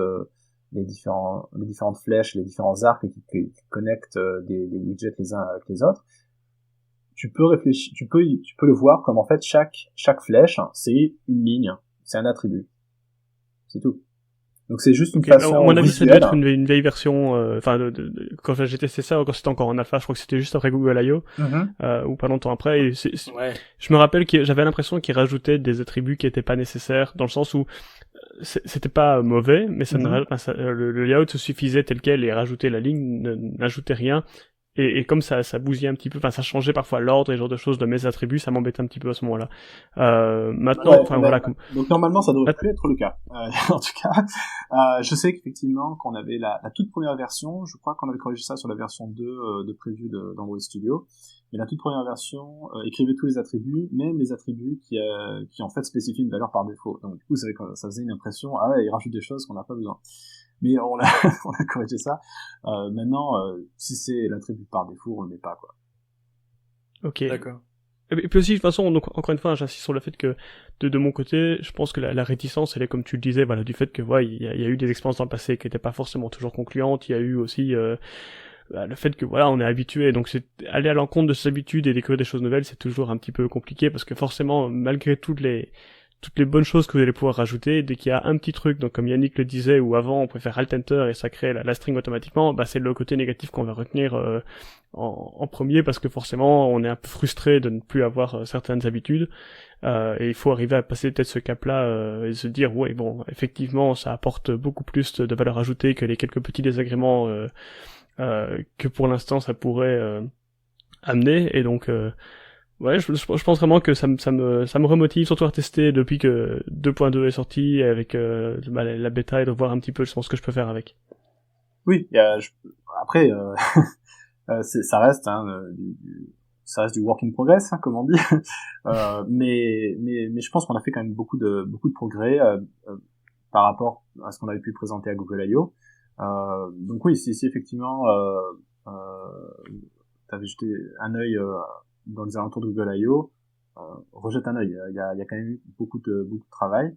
les différentes flèches, les différents arcs qui connectent des widgets les uns avec les autres, tu peux réfléchir, tu peux le voir comme en fait chaque flèche, c'est une ligne, c'est un attribut. C'est tout. Donc c'est juste une façon à mon avis, ça visuelle. doit être une vieille version. Enfin, quand j'ai testé ça, quand c'était encore en alpha, je crois que c'était juste après Google I.O. Ou pas longtemps après. Et Ouais. je me rappelle que j'avais l'impression qu'ils rajoutaient des attributs qui étaient pas nécessaires, dans le sens où c'était pas mauvais, mais ça le layout se suffisait tel quel et rajouter la ligne n'ajoutait rien. Et comme ça bousillait un petit peu, enfin ça changeait parfois l'ordre et ce genre de choses de mes attributs, ça m'embêtait un petit peu à ce moment-là. Maintenant, enfin voilà. Donc normalement ça devrait plus être le cas. En tout cas, je sais qu'effectivement quand on avait la toute première version, je crois qu'on avait corrigé ça sur la version 2 de preview d'Android Studio, mais la toute première version écrivait tous les attributs, même les attributs qui en fait spécifient une valeur par défaut. Donc du coup ça faisait une impression, ah ouais, il rajoute des choses qu'on n'a pas besoin. Mais on a corrigé ça. Maintenant, si c'est l'attribut par défaut, on le met pas, quoi. Ok. D'accord. Et puis aussi, de toute façon, donc, encore une fois, j'insiste sur le fait que, de mon côté, je pense que la réticence, elle est comme tu le disais, voilà, du fait que, ouais, il y a eu des expériences dans le passé qui étaient pas forcément toujours concluantes, il y a eu aussi, le fait que, voilà, on est habitué, donc c'est, aller à l'encontre de ses habitudes et découvrir des choses nouvelles, c'est toujours un petit peu compliqué, parce que forcément, malgré toutes les bonnes choses que vous allez pouvoir rajouter, dès qu'il y a un petit truc, donc comme Yannick le disait, où avant on préfère Alt Enter et ça crée la string automatiquement, bah c'est le côté négatif qu'on va retenir en premier, parce que forcément on est un peu frustré de ne plus avoir certaines habitudes, et il faut arriver à passer peut-être ce cap-là et se dire ouais bon, effectivement ça apporte beaucoup plus de valeur ajoutée que les quelques petits désagréments que pour l'instant ça pourrait amener, et donc ouais, je pense vraiment que ça me remotive, surtout à tester depuis que 2.2 est sorti, avec la bêta, et de voir un petit peu ce que je peux faire avec. Oui, après, ça reste, ça reste du work in progress, comme on dit. Mais je pense qu'on a fait quand même beaucoup de progrès par rapport à ce qu'on avait pu présenter à Google I.O. Donc oui, si effectivement t'avais jeté un œil dans les alentours de Google I.O., rejette un œil. Il y a quand même eu beaucoup de travail.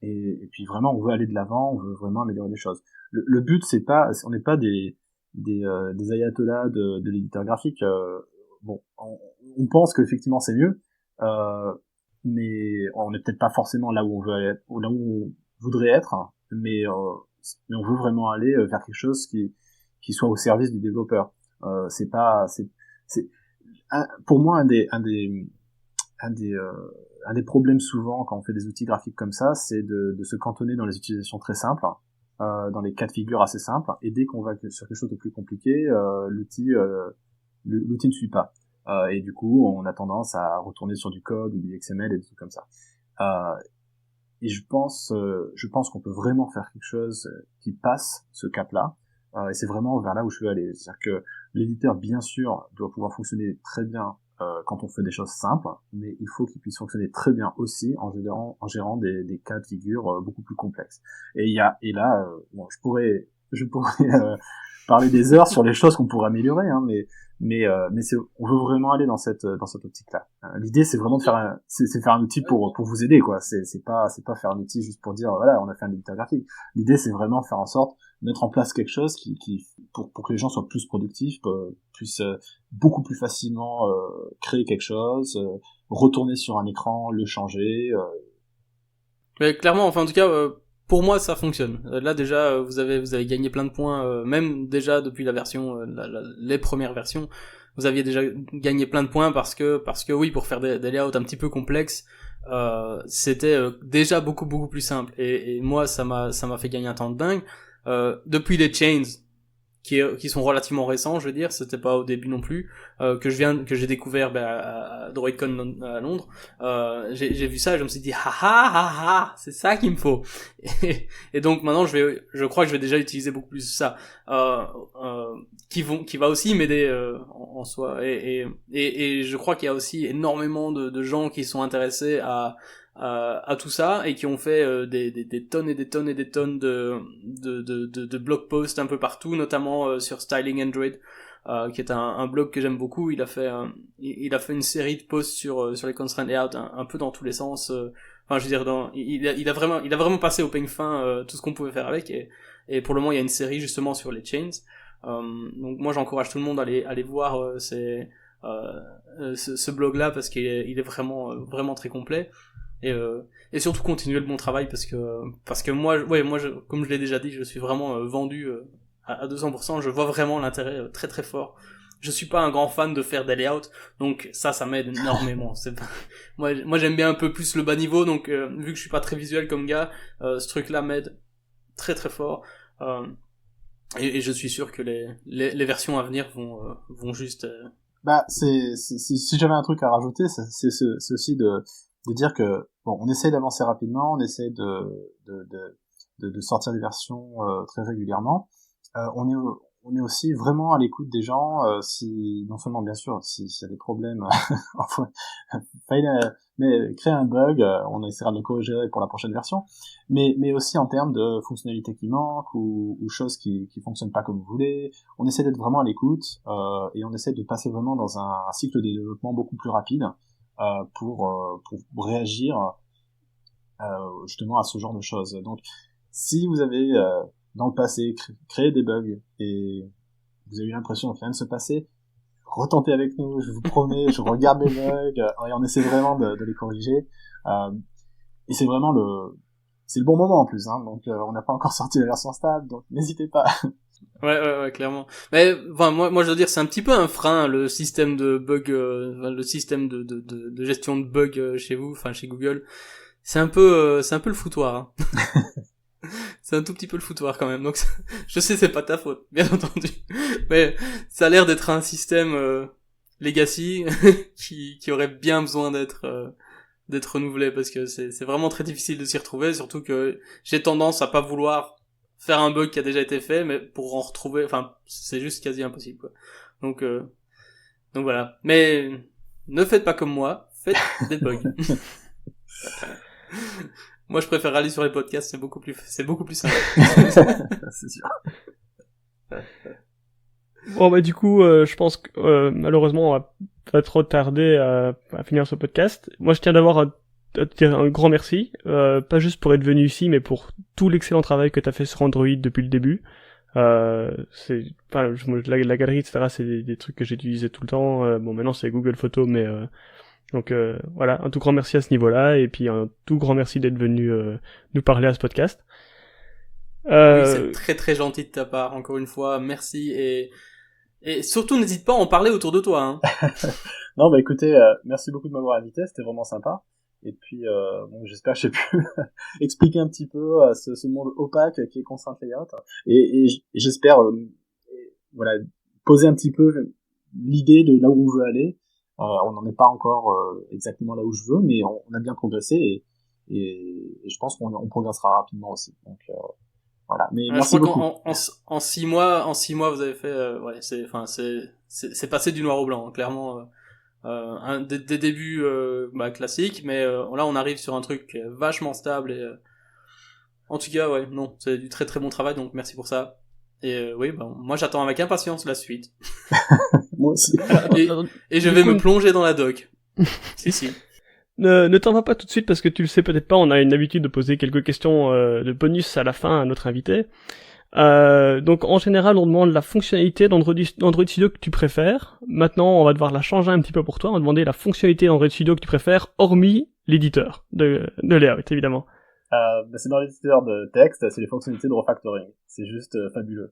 Et puis vraiment, on veut aller de l'avant, on veut vraiment améliorer les choses. Le but, on n'est pas des ayatollahs de l'éditeur graphique. Bon, on pense qu'effectivement c'est mieux, mais on n'est peut-être pas forcément là où on veut aller, ou là où on voudrait être, mais on veut vraiment aller vers quelque chose qui soit au service du développeur. Pour moi un des problèmes souvent quand on fait des outils graphiques comme ça, c'est de se cantonner dans les utilisations très simples, dans les cas de figure assez simples, et dès qu'on va sur quelque chose de plus compliqué, l'outil ne suit pas. Et du coup, on a tendance à retourner sur du code ou du XML et des trucs comme ça. Et je pense qu'on peut vraiment faire quelque chose qui passe ce cap-là. Et c'est vraiment vers là où je veux aller. C'est-à-dire que l'éditeur, bien sûr, doit pouvoir fonctionner très bien quand on fait des choses simples, mais il faut qu'il puisse fonctionner très bien aussi en gérant des cas de figure beaucoup plus complexes. Et là, bon, je pourrais parler des heures sur les choses qu'on pourrait améliorer, hein, mais on veut vraiment aller dans cette optique-là. L'idée, c'est vraiment de faire un outil pour vous aider, quoi. C'est pas faire un outil juste pour dire voilà, on a fait un éditeur graphique. L'idée, c'est vraiment faire en sorte de mettre en place quelque chose pour que les gens soient plus productifs, puissent beaucoup plus facilement créer quelque chose, retourner sur un écran, le changer. Mais clairement, enfin en tout cas. Pour moi, ça fonctionne. Là déjà, vous avez gagné plein de points, même déjà depuis la version, les premières versions, vous aviez déjà gagné plein de points parce que oui, pour faire des layouts un petit peu complexes, c'était déjà beaucoup plus simple. Et moi, ça m'a fait gagner un temps de dingue. Depuis les chains, qui sont relativement récents, je veux dire, c'était pas au début non plus, que j'ai découvert à DroidCon à Londres. J'ai vu ça et je me suis dit ha, c'est ça qu'il me faut. Et donc maintenant je crois que je vais déjà utiliser beaucoup plus ça, qui va aussi m'aider en soi, et je crois qu'il y a aussi énormément de gens qui sont intéressés à tout ça et qui ont fait des tonnes et des tonnes et des tonnes de blog posts un peu partout, notamment sur Styling Android, qui est un blog que j'aime beaucoup. Il a fait une série de posts sur les constraint layout un peu dans tous les sens. Enfin, je veux dire, il a vraiment passé au peigne fin tout ce qu'on pouvait faire avec, et pour le moment il y a une série justement sur les chains. Donc moi j'encourage tout le monde à aller voir ce blog là, parce qu'il est vraiment très complet, et surtout continuer le bon travail, parce que moi comme je l'ai déjà dit, je suis vraiment vendu à 200%. Je vois vraiment l'intérêt très très fort. Je suis pas un grand fan de faire des layouts, donc ça m'aide énormément. Moi j'aime bien un peu plus le bas niveau, donc vu que je suis pas très visuel comme gars, ce truc là m'aide très très fort. Et je suis sûr que les versions à venir vont juste Bah, si j'avais un truc à rajouter, c'est aussi de dire que, bon, on essaie d'avancer rapidement, on essaie de sortir des versions très régulièrement. On est aussi vraiment à l'écoute des gens, si, non seulement bien sûr, s'il y a des problèmes, enfin, mais créer un bug, on essaiera de le corriger pour la prochaine version, mais aussi en termes de fonctionnalités qui manquent, ou choses qui fonctionnent pas comme vous voulez. On essaie d'être vraiment à l'écoute, et on essaie de passer vraiment dans un cycle de développement beaucoup plus rapide, pour réagir, justement à ce genre de choses. Donc, si vous avez, dans le passé, créé des bugs, et vous avez eu l'impression que rien ne se passait, retentez avec nous, je vous promets, je regarde les bugs, et on essaie vraiment de les corriger. Et c'est vraiment c'est le bon moment en plus, hein, donc on n'a pas encore sorti la version stable, donc n'hésitez pas. Ouais, clairement. Mais enfin, moi je veux dire, c'est un petit peu un frein, le système de bug, le système de gestion de bugs chez vous, enfin chez Google. C'est un peu le foutoir. Hein. C'est un tout petit peu le foutoir quand même. Donc je sais, c'est pas ta faute, bien entendu. Mais ça a l'air d'être un système legacy qui aurait bien besoin d'être renouvelé, parce que c'est vraiment très difficile de s'y retrouver, surtout que j'ai tendance à pas vouloir faire un bug qui a déjà été fait, mais pour en retrouver, enfin, c'est juste quasi impossible, quoi. Donc voilà. Mais ne faites pas comme moi, faites des bugs. Moi, je préfère aller sur les podcasts, c'est beaucoup plus simple. C'est sûr. Bon, bah, du coup, je pense que, malheureusement, on va pas trop tarder à finir ce podcast. Moi, je tiens d'abord à te dire un grand merci, pas juste pour être venu ici, mais pour tout l'excellent travail que t'as fait sur Android depuis le début. La galerie, etc., c'est des trucs que j'utilisais tout le temps. Bon, maintenant, c'est Google Photos, mais, donc voilà, un tout grand merci à ce niveau-là, et puis un tout grand merci d'être venu nous parler à ce podcast. Oui, c'est très très gentil de ta part, encore une fois, merci, et surtout n'hésite pas à en parler autour de toi. Hein. Non, bah écoutez, merci beaucoup de m'avoir invité, c'était vraiment sympa. Et puis, bon, j'espère que j'ai pu expliquer un petit peu ce monde opaque qui est Constraint Layout, et j'espère, voilà, poser un petit peu l'idée de là où on veut aller. On n'en est pas encore exactement là où je veux, mais on a bien progressé, et je pense qu'on progressera rapidement aussi. Donc voilà. Mais merci beaucoup. En 6 mois, vous avez fait, ouais, c'est passé du noir au blanc, clairement. Des débuts classiques, mais là on arrive sur un truc vachement stable, et en tout cas, ouais, non, c'est du très très bon travail, donc merci pour ça. Et oui, moi j'attends avec impatience la suite. Moi aussi. Et je vais me plonger dans la doc. Si. Ne t'en va pas tout de suite, parce que tu le sais peut-être pas, on a une habitude de poser quelques questions de bonus à la fin à notre invité. Donc en général, on demande la fonctionnalité d'Android Studio que tu préfères. Maintenant, on va devoir la changer un petit peu pour toi. On va demander la fonctionnalité d'Android Studio que tu préfères, hormis l'éditeur de layout, évidemment. C'est dans l'éditeur de texte, c'est les fonctionnalités de refactoring. C'est juste fabuleux.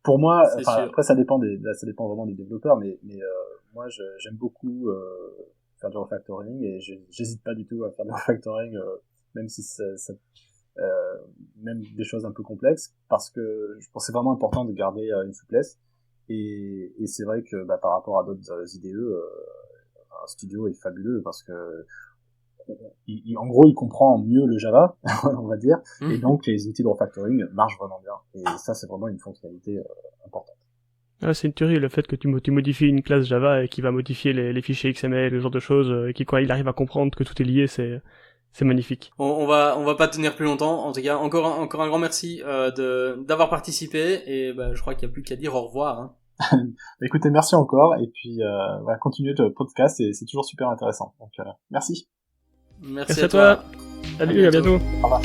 Pour moi, après ça dépend vraiment des développeurs, mais moi j'aime beaucoup faire du refactoring, et j'hésite pas du tout à faire du refactoring, même si même des choses un peu complexes, parce que je pense que c'est vraiment important de garder une souplesse, et c'est vrai que par rapport à d'autres IDE, Studio est fabuleux, parce que en gros, il comprend mieux le Java, on va dire, et donc les outils de refactoring marchent vraiment bien. Et ça, c'est vraiment une fonctionnalité importante. Ah, c'est une tuerie, le fait que tu modifies une classe Java et qui va modifier les fichiers XML, ce genre de choses, et qui, quand il arrive à comprendre que tout est lié, c'est c'est magnifique. On va pas tenir plus longtemps. En tout cas, encore un grand merci d'avoir participé et je crois qu'il y a plus qu'à dire au revoir. Hein. Écoutez, merci encore et puis voilà, continuez le podcast et c'est toujours super intéressant. Donc merci. Merci à toi. toi. Salut, à bientôt. Au revoir.